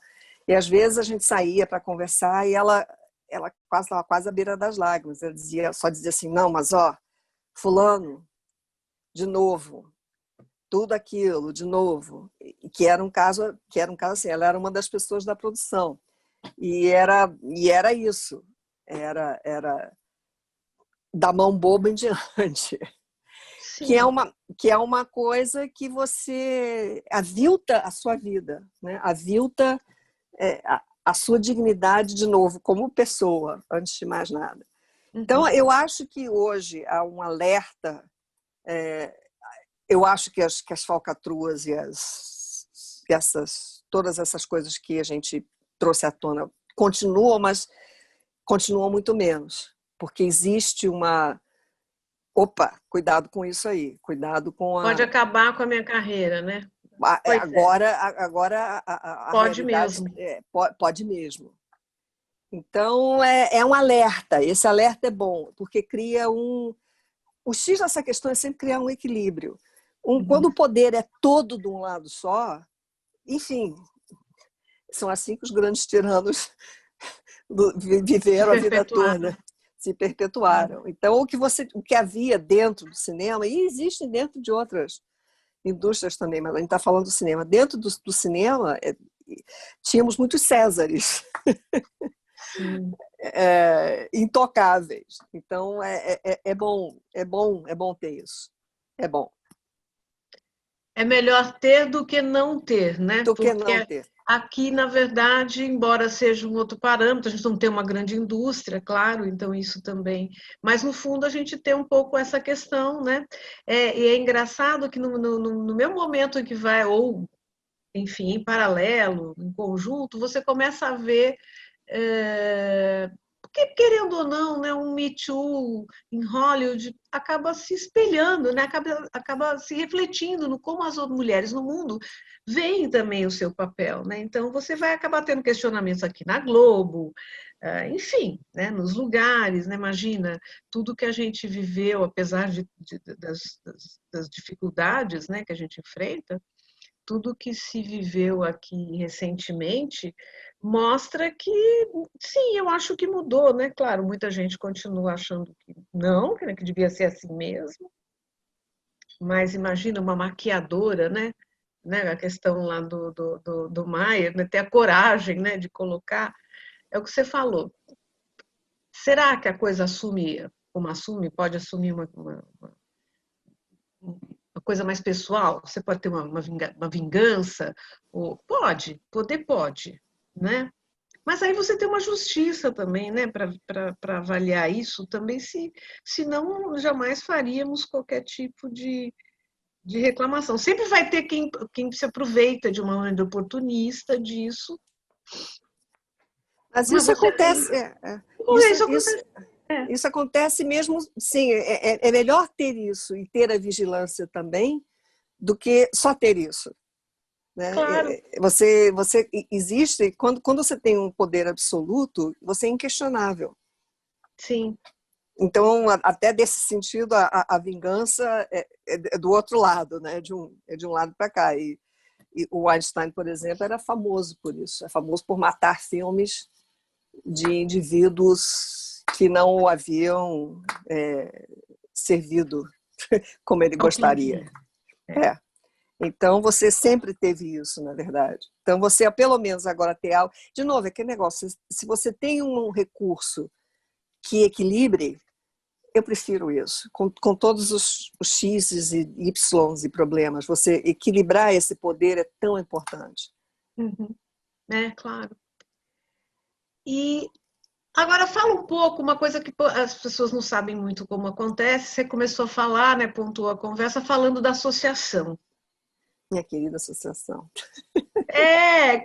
E às vezes a gente saía para conversar e ela estava quase à beira das lágrimas. Ela só dizia assim, não, mas ó, fulano, de novo, tudo aquilo, de novo. Que era um caso assim, ela era uma das pessoas da produção. E era isso. Era da mão boba em diante. Sim. Que é uma coisa que você avilta a sua vida, né? Avilta a sua dignidade de novo, como pessoa, antes de mais nada. Então, Uhum. eu acho que hoje há um alerta. Eu acho que as falcatruas e todas essas coisas que a gente trouxe à tona continuam, mas continuam muito menos, porque existe uma... Opa, cuidado com isso aí, cuidado com Pode acabar com a minha carreira, né? Pois é, agora a pode realidade mesmo. pode mesmo. Então, é um alerta, esse alerta é bom, porque cria o X dessa questão é sempre criar um equilíbrio. Quando Uhum. o poder é todo de um lado só, enfim, São assim que os grandes tiranos viveram a vida toda, se perpetuaram. Então, o que havia dentro do cinema, e existe dentro de outras indústrias também, mas a gente está falando do cinema. Dentro do cinema, tínhamos muitos Césares. Intocáveis. Então, é bom ter isso. É bom. É melhor ter do que não ter, né? Do que não ter. Aqui, na verdade, embora seja um outro parâmetro, a gente não tem uma grande indústria, claro, então isso também. Mas, no fundo, a gente tem um pouco essa questão, né? E é engraçado que no mesmo momento em que vai, ou, enfim, em paralelo, em conjunto, você começa a ver. Porque, querendo ou não, né, um Me Too em Hollywood acaba se espelhando, né, acaba se refletindo no como as outras mulheres no mundo veem também o seu papel. Né? Então, você vai acabar tendo questionamentos aqui na Globo, enfim, né, nos lugares. Né? Imagina, tudo que a gente viveu, apesar das dificuldades, né, que a gente enfrenta, tudo que se viveu aqui recentemente mostra que, sim, eu acho que mudou, né? Claro, muita gente continua achando que não, que devia ser assim mesmo, mas imagina uma maquiadora, né? A questão lá do Maier, né? Ter a coragem, né, de colocar, é o que você falou. Será que a coisa pode assumir uma coisa mais pessoal? Você pode ter uma vingança? Pode, né? Mas aí você tem uma justiça também, né, para avaliar isso também, senão jamais faríamos qualquer tipo de reclamação. Sempre vai ter quem se aproveita de uma maneira oportunista disso. Mas isso acontece. Isso acontece. Isso acontece mesmo, sim, é melhor ter isso e ter a vigilância também do que só ter isso. Né? Claro. Você existe, quando você tem um poder absoluto, você é inquestionável. Sim. Então, até desse sentido, a vingança é do outro lado, né? É de um lado para cá. E o Einstein, por exemplo, era famoso por isso. É famoso por matar filmes de indivíduos que não o haviam servido como ele gostaria. Então, você sempre teve isso, na verdade. Então, você, pelo menos, agora ter algo... De novo, é aquele negócio, se você tem um recurso que equilibre, eu prefiro isso. Com todos os X's e Y's e problemas, você equilibrar esse poder é tão importante. Uhum. Claro. E agora fala um pouco, uma coisa que as pessoas não sabem muito como acontece. Você começou a falar, né, pontuou a conversa, falando da associação. Minha querida associação.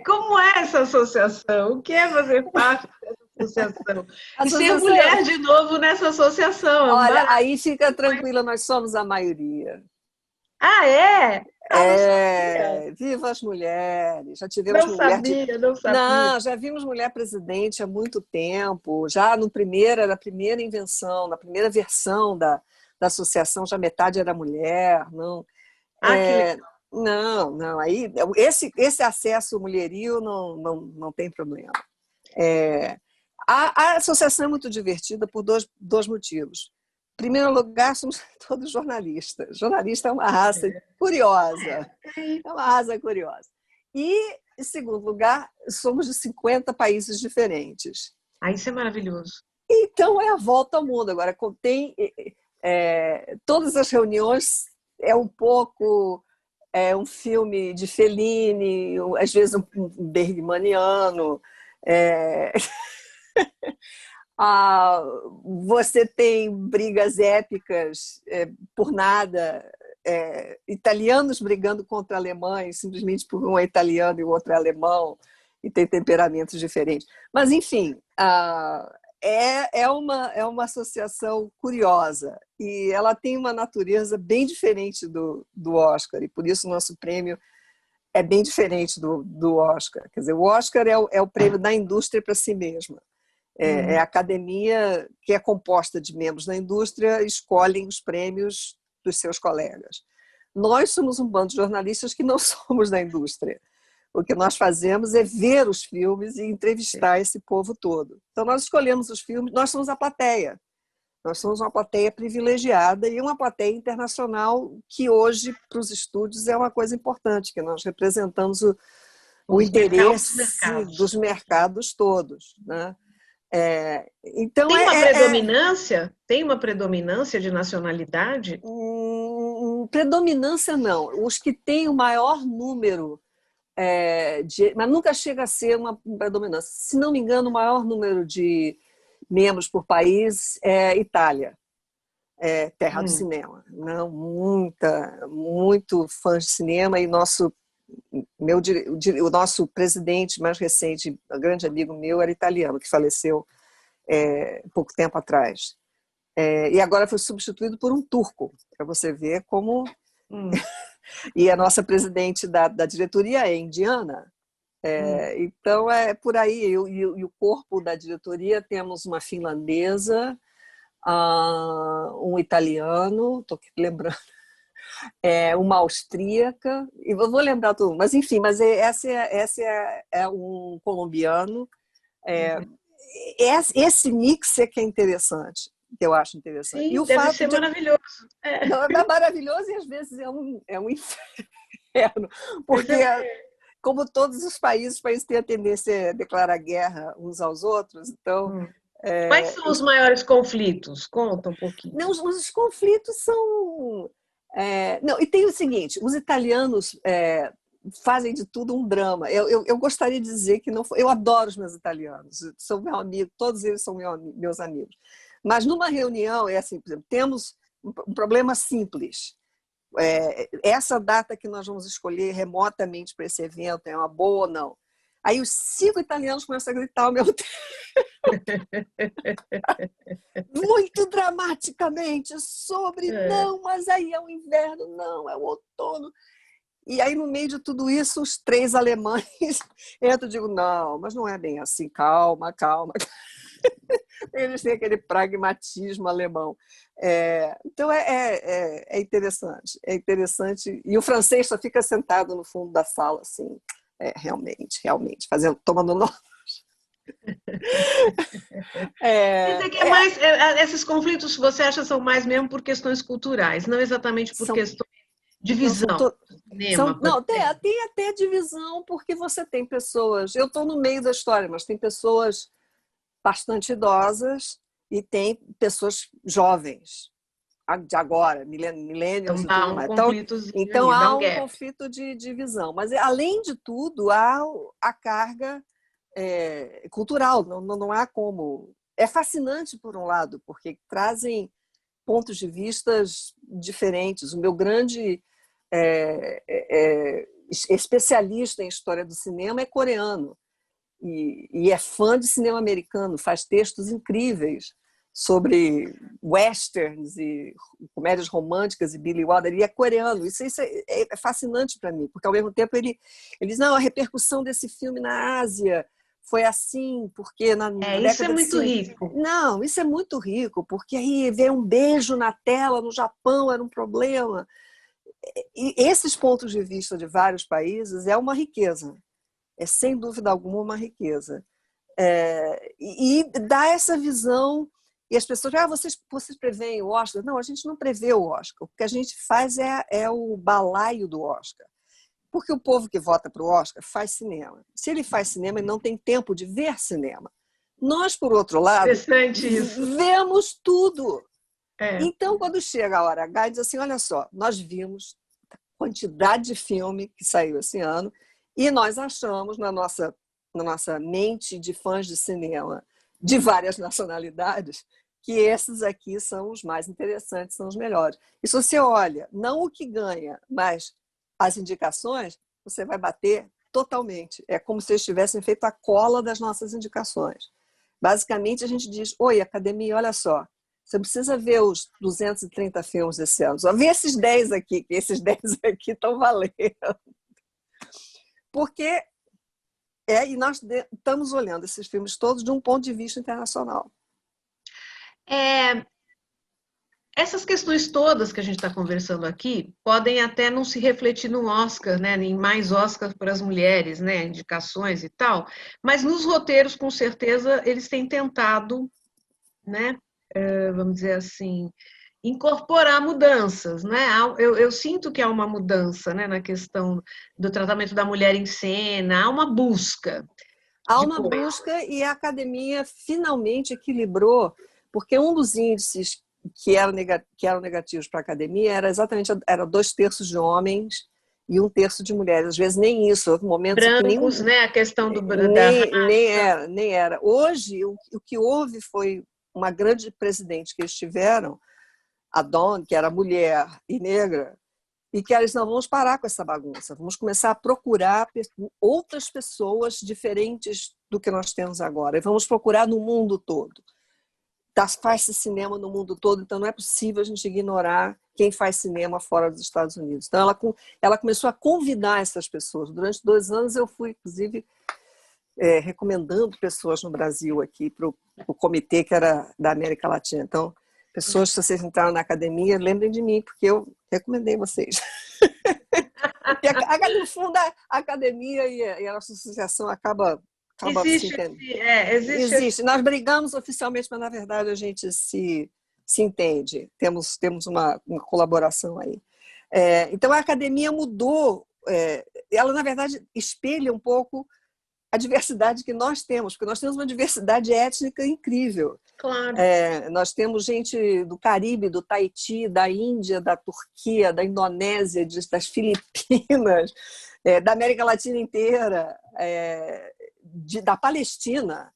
Como é essa associação? O que é fazer parte dessa associação? E ser mulher de novo nessa associação. Olha, aí fica tranquila, nós somos a maioria. É? Viva as mulheres. Já tivemos não mulher sabia, não sabia. Não, já vimos mulher presidente há muito tempo. Já na primeira invenção, na primeira versão da associação, já metade era mulher. Não. Que legal. Não. Aí esse acesso mulheril não tem problema. A associação é muito divertida por dois motivos. Em primeiro lugar, somos todos jornalistas. Jornalista é uma raça curiosa. É uma raça curiosa. E, em segundo lugar, somos de 50 países diferentes. Isso é maravilhoso. Então, é a volta ao mundo. Agora, contém todas as reuniões, é um pouco um filme de Fellini, às vezes um bergmaniano. Você tem brigas épicas por nada, italianos brigando contra alemães, simplesmente por um é italiano e o outro é alemão, e tem temperamentos diferentes. Mas, enfim, é uma associação curiosa, e ela tem uma natureza bem diferente do Oscar, e por isso o nosso prêmio é bem diferente do Oscar. Quer dizer, o Oscar é o prêmio da indústria para si mesma. É a academia, que é composta de membros da indústria, escolhem os prêmios dos seus colegas. Nós somos um bando de jornalistas que não somos da indústria. O que nós fazemos é ver os filmes e entrevistar esse povo todo. Então, nós escolhemos os filmes, nós somos a plateia. Nós somos uma plateia privilegiada e uma plateia internacional que hoje, para os estúdios, é uma coisa importante, que nós representamos o interesse dos mercados todos, né? Então tem uma predominância? Tem uma predominância de nacionalidade? Predominância não. Os que têm o maior número, mas nunca chega a ser uma predominância. Se não me engano, o maior número de membros por país é Itália, terra do cinema. Não, muito fãs de cinema, e o nosso presidente mais recente, um grande amigo meu, era italiano, que faleceu pouco tempo atrás. E agora foi substituído por um turco, para você ver como... E a nossa presidente da diretoria é indiana. Então, é por aí. E o corpo da diretoria, temos uma finlandesa, um italiano, estou lembrando, uma austríaca, e eu vou lembrar tudo, mas enfim, esse é um colombiano. Esse mix é que é interessante, que eu acho interessante. Sim, e o deve fato ser maravilhoso. Não, é maravilhoso, e às vezes é um inferno, porque como todos os países têm a tendência a declarar guerra uns aos outros, então... Quais são os maiores conflitos? Conta um pouquinho. Não, os conflitos são... não, e tem o seguinte, os italianos fazem de tudo um drama. Eu gostaria de dizer que não foi... Eu adoro os meus italianos, são meu amigo, todos eles são meus amigos. Mas numa reunião, assim, por exemplo, temos um problema simples. Essa data que nós vamos escolher remotamente para esse evento é uma boa ou não? Aí os 5 italianos começam a gritar ao mesmo tempo. Muito dramaticamente sobre não, mas aí é o inverno, não, é o outono. E aí, no meio de tudo isso, os 3 alemães entram e digo, não, mas não é bem assim, calma. Eles têm aquele pragmatismo alemão. Então, é interessante. É interessante. E o francês só fica sentado no fundo da sala, assim, realmente, tomando notas. Quer dizer que esses conflitos, você acha, são mais mesmo por questões culturais, não exatamente por questões de visão. Tem até divisão, porque você tem pessoas... Eu estou no meio da história, mas tem pessoas bastante idosas e tem pessoas jovens, de agora, millennials e tudo mais. Então há um conflito de divisão. Mas, além de tudo, há a carga cultural. Não há como... É fascinante, por um lado, porque trazem pontos de vista diferentes. O meu grande especialista em história do cinema é coreano. E é fã de cinema americano, faz textos incríveis sobre westerns e comédias românticas e Billy Wilder, e é coreano. Isso é fascinante para mim, porque ao mesmo tempo ele diz, não, a repercussão desse filme na Ásia foi assim, porque na década isso é muito rico. Não, isso é muito rico, porque aí ver um beijo na tela no Japão era um problema. E esses pontos de vista de vários países é uma riqueza. É, sem dúvida alguma, uma riqueza. E dá essa visão, e as pessoas vocês preveem o Oscar? Não, a gente não prevê o Oscar. O que a gente faz é o balaio do Oscar. Porque o povo que vota para o Oscar faz cinema. Se ele faz cinema, ele não tem tempo de ver cinema. Nós, por outro lado, vemos tudo. Então, quando chega a hora H, diz assim, olha só, nós vimos a quantidade de filme que saiu esse ano, e nós achamos, na nossa mente de fãs de cinema de várias nacionalidades, que esses aqui são os mais interessantes, são os melhores. E se você olha, não o que ganha, mas as indicações, você vai bater totalmente. É como se eles tivessem feito a cola das nossas indicações. Basicamente, a gente diz, oi, academia, olha só, você precisa ver os 230 filmes desse ano. Só vê esses 10 aqui, que esses 10 aqui estão valendo. Porque e nós estamos olhando esses filmes todos de um ponto de vista internacional. Essas questões todas que a gente está conversando aqui podem até não se refletir no Oscar, né, em mais Oscar para as mulheres, né, indicações e tal, mas nos roteiros, com certeza, eles têm tentado, né, vamos dizer assim, incorporar mudanças, né? Eu sinto que há uma mudança, né, na questão do tratamento da mulher em cena, há uma busca Há de uma busca e a academia finalmente equilibrou, porque um dos índices que eram negativos para a academia era exatamente era 2/3 de homens e 1/3 de mulheres. Às vezes nem isso, houve momentos em que brancos, né, a questão da raça. nem era. Hoje, o que houve foi uma grande presidente que eles tiveram, a Dawn, que era mulher e negra, e que eles não vamos parar com essa bagunça, vamos começar a procurar outras pessoas diferentes do que nós temos agora, e vamos procurar no mundo todo. Faz-se cinema no mundo todo, então não é possível a gente ignorar quem faz cinema fora dos Estados Unidos. Então ela começou a convidar essas pessoas. Durante 2 anos eu fui, inclusive, recomendando pessoas no Brasil aqui para o comitê que era da América Latina. Então, pessoas, se vocês entraram na academia, lembrem de mim, porque eu recomendei vocês. E, no fundo, a academia e a nossa associação acaba Existe, se entendendo. existe. Nós brigamos oficialmente, mas, na verdade, a gente se entende. Temos uma colaboração aí. Então, a academia mudou. Ela, na verdade, espelha um pouco a diversidade que nós temos, porque nós temos uma diversidade étnica incrível. Claro. Nós temos gente do Caribe, do Tahiti, da Índia, da Turquia, da Indonésia, das Filipinas, da América Latina inteira, da Palestina.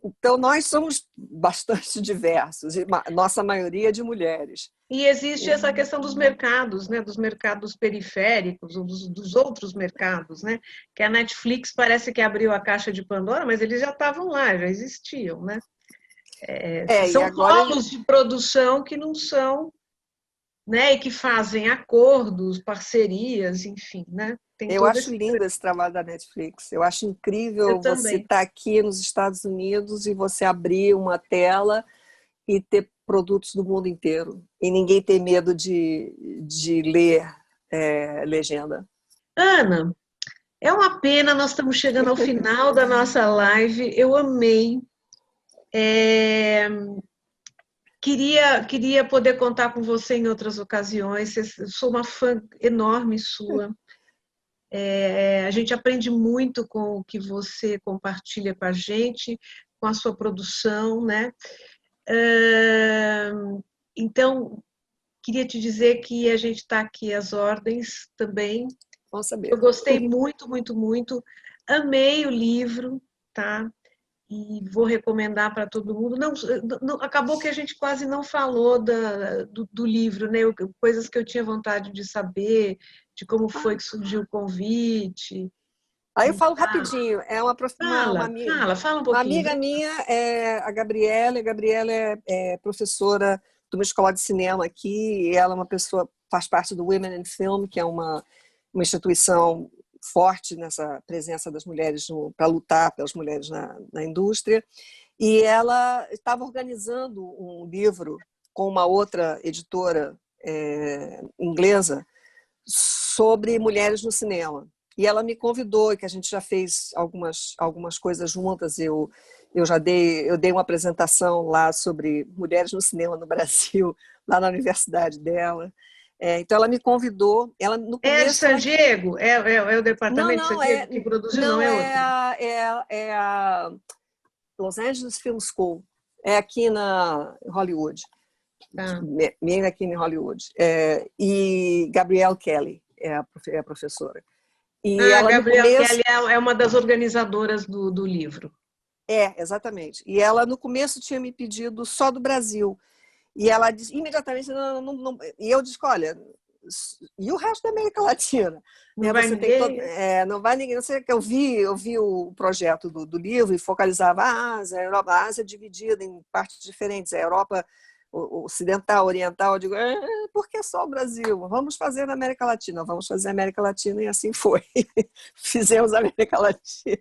Então, nós somos bastante diversos, e nossa maioria é de mulheres. E existe essa questão dos mercados, né, dos mercados periféricos, ou dos outros mercados, né, que a Netflix parece que abriu a caixa de Pandora, mas eles já estavam lá, já existiam, né? São polos de produção que não são, né, e que fazem acordos, parcerias, enfim, né? Eu acho lindo esse trabalho da Netflix. Eu acho incrível você estar aqui nos Estados Unidos e você abrir uma tela e ter produtos do mundo inteiro. E ninguém ter medo de ler legenda. Ana, é uma pena, nós estamos chegando ao final da nossa live. Eu amei. Queria poder contar com você em outras ocasiões. Eu sou uma fã enorme sua. A gente aprende muito com o que você compartilha com a gente, com a sua produção, né? Então, queria te dizer que a gente está aqui às ordens também. Bom saber. Eu gostei muito, muito, muito. Amei o livro, tá? E vou recomendar para todo mundo. Não, acabou que a gente quase não falou do livro, né? Coisas que eu tinha vontade de saber, de como foi que surgiu o convite. Aí eu falo rapidinho. É uma amiga, fala um pouquinho. Uma amiga minha é a Gabriela. A Gabriela é professora de uma escola de cinema aqui. E ela é uma pessoa, faz parte do Women in Film, que é uma instituição forte nessa presença das mulheres para lutar pelas mulheres na indústria. E ela estava organizando um livro com uma outra editora inglesa sobre mulheres no cinema. E ela me convidou, que a gente já fez algumas coisas juntas. Eu dei uma apresentação lá sobre mulheres no cinema no Brasil, lá na universidade dela. Então ela me convidou. Ela no começo. San Diego? É o departamento não, San Diego que produziu, não é outro? É a Los Angeles Film School. É aqui na Hollywood. Bem aqui em Hollywood. E Gabrielle Kelly é a professora. E ela, Gabrielle Kelly é uma das organizadoras do livro. Exatamente. E ela, no começo, tinha me pedido só do Brasil. E ela disse, imediatamente, não. E eu disse, olha, e o resto da América Latina? Não vai ninguém? Não vai ninguém. Não sei, que eu vi o projeto do livro e focalizava a Ásia, a Europa. A Ásia é dividida em partes diferentes. A Europa ocidental, oriental. Eu digo, por que só o Brasil? Vamos fazer na América Latina. Vamos fazer a América Latina, e assim foi. Fizemos a América Latina.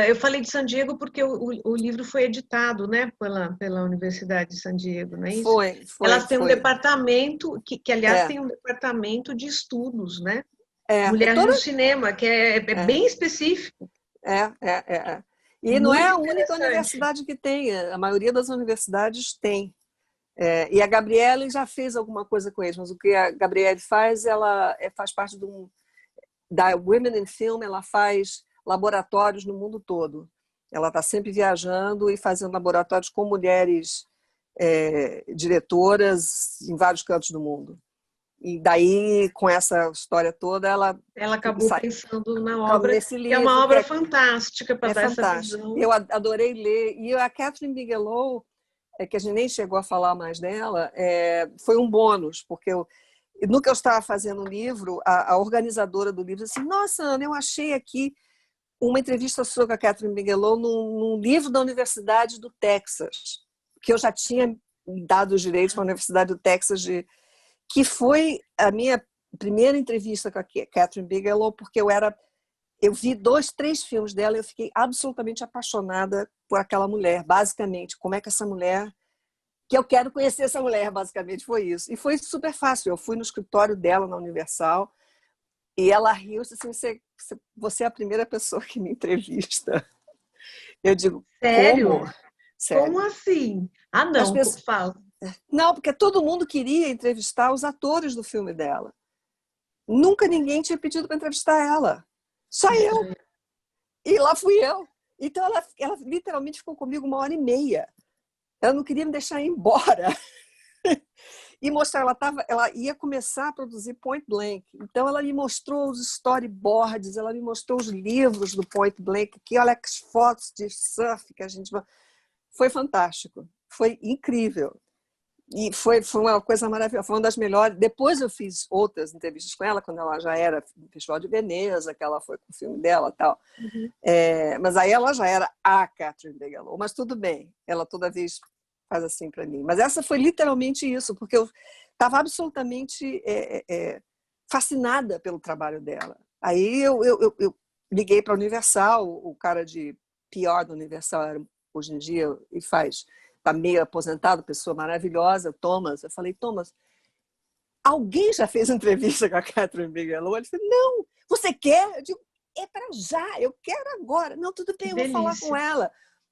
Eu falei de San Diego porque o livro foi editado, né, pela Universidade de San Diego, não é isso? Elas têm um Foi. departamento, aliás, É, tem um departamento de estudos, né? é Mulher toda. no cinema, que é É, bem específico. é. E não é Muito a única interessante. universidade que tem, a maioria das universidades tem. E a Gabriele já fez alguma coisa com eles, mas o que a Gabriele faz, ela faz parte da Women in Film, ela faz laboratórios no mundo todo. Ela está sempre viajando e fazendo laboratórios com mulheres diretoras em vários cantos do mundo. E daí, com essa história toda, ela Ela acabou sai pensando na obra, nesse que é uma livro, obra fantástica para é dar essa fantástico. visão. Eu adorei ler. E a Catherine Bigelow, que a gente nem chegou a falar mais dela, foi um bônus, porque no que eu estava fazendo o livro, a organizadora do livro disse assim, nossa, Ana, eu achei aqui uma entrevista sua com a Catherine Bigelow num livro da Universidade do Texas, que eu já tinha dado os direitos para a Universidade do Texas, que foi a minha primeira entrevista com a Catherine Bigelow, porque eu vi 2, 3 filmes dela e eu fiquei absolutamente apaixonada por aquela mulher, basicamente. Como é que essa mulher... Que eu quero conhecer essa mulher, basicamente, foi isso. E foi super fácil. Eu fui no escritório dela, na Universal, e ela riu e disse assim, você é a primeira pessoa que me entrevista. Eu digo, Sério? como? Como Sério. assim? Ah, As não, pessoas... fala. Não, porque todo mundo queria entrevistar os atores do filme dela. Nunca ninguém tinha pedido para entrevistar ela. Só eu. E lá fui eu. Então ela literalmente ficou comigo 1h30. Ela não queria me deixar ir embora. E mostrar, ela ia começar a produzir Point Blank. Então ela me mostrou os storyboards, ela me mostrou os livros do Point Blank, que olha as fotos de surf que a gente... Foi fantástico. Foi incrível. E foi uma coisa maravilhosa, foi uma das melhores. Depois eu fiz outras entrevistas com ela, quando ela já era no Festival de Veneza, que ela foi com o filme dela e tal. Uhum. Mas aí ela já era a Catherine Bigelow. Mas tudo bem, ela toda vez faz assim para mim. Mas essa foi literalmente isso, porque eu estava absolutamente fascinada pelo trabalho dela. Aí eu liguei para a Universal, o cara de PR da Universal, hoje em dia, e está meio aposentado, pessoa maravilhosa, Thomas. Eu falei, Thomas, alguém já fez entrevista com a Catherine Bigelow? Ele disse, não, você quer? Eu digo, é para já, eu quero agora. Não, tudo bem, Que eu vou falar com delícia. ela.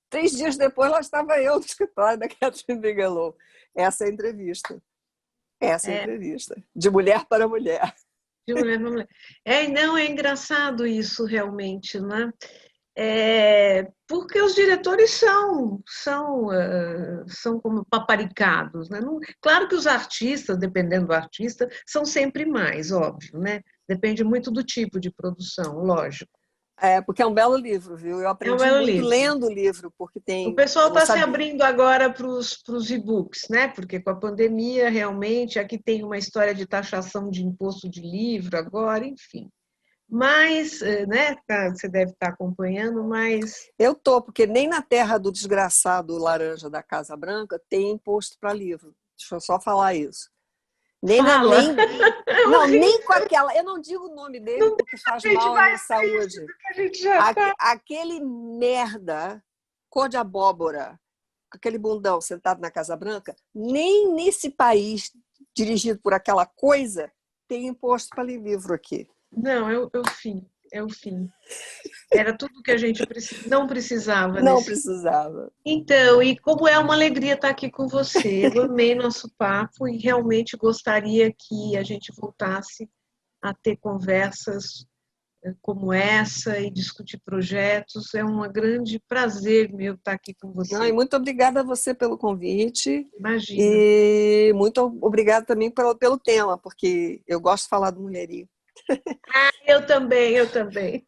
3 dias depois, lá estava eu no escritório da Catherine Bigelow. Essa é a entrevista. Essa é a É, entrevista. De mulher para mulher. de mulher para mulher. Não, é engraçado isso realmente, né? Porque os diretores são como paparicados, né? Claro que os artistas, dependendo do artista, são sempre mais, óbvio, né? Depende muito do tipo de produção, lógico. Porque é um belo livro, viu? Eu É um aprendi belo muito livro. lendo o livro, porque O tem... pessoal Eu não está se sabia. abrindo agora para os e-books, né? Porque com a pandemia, realmente, aqui tem uma história de taxação de imposto de livro agora, enfim. Mas, né, você deve estar acompanhando, mas Eu tô, porque nem na terra do desgraçado laranja da Casa Branca tem imposto para livro. Deixa eu só falar isso. Nem na, fala, nem, é não, nem com horrível, aquela. Eu não digo o nome dele não porque faz deixa a gente mal à minha mais triste saúde. do que a gente já está. Aquele merda, cor de abóbora, com aquele bundão sentado na Casa Branca, nem nesse país dirigido por aquela coisa tem imposto para ler livro aqui. Não, é o fim, é o fim. Era tudo que a gente não precisava Não nesse. precisava. Então, e como é uma alegria estar aqui com você. Eu amei nosso papo e realmente gostaria que a gente voltasse a ter conversas como essa e discutir projetos. É um grande prazer meu estar aqui com Não, e você. muito obrigada a você pelo convite Imagina. e muito obrigada também pelo tema, porque eu gosto de falar do mulherio. Eu também, eu também.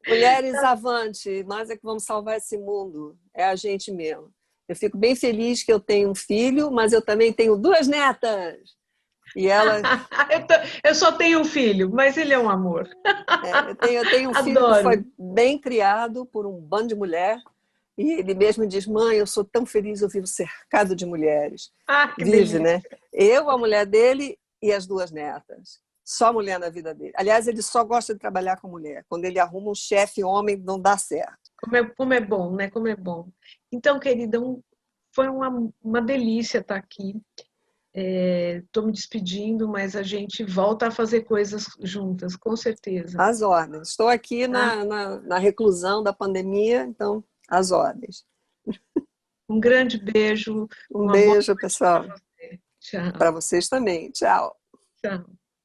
Mulheres avante, nós é que vamos salvar esse mundo, é a gente mesmo. Eu fico bem feliz que eu tenho um filho, mas eu também tenho 2 netas. E ela, Eu só tenho um filho, mas ele é um amor. eu tenho um filho que Adoro. foi bem criado por um bando de mulher, e ele mesmo diz, mãe, eu sou tão feliz, eu vivo cercado de mulheres. Ah, que Vive, né? delícia. Eu, a mulher dele e as 2 netas. Só mulher na vida dele. Aliás, ele só gosta de trabalhar com mulher. Quando ele arruma um chefe homem, não dá certo. Como é bom, né? Como é bom. Então, querida, foi uma delícia estar aqui. Estou me despedindo, mas a gente volta a fazer coisas juntas, com certeza. Às ordens. Estou aqui Tá? na reclusão da pandemia, então, às ordens. Um grande beijo. Um Uma boa beijo, noite para pessoal. você. Tchau. Para vocês também. Tchau. Tchau.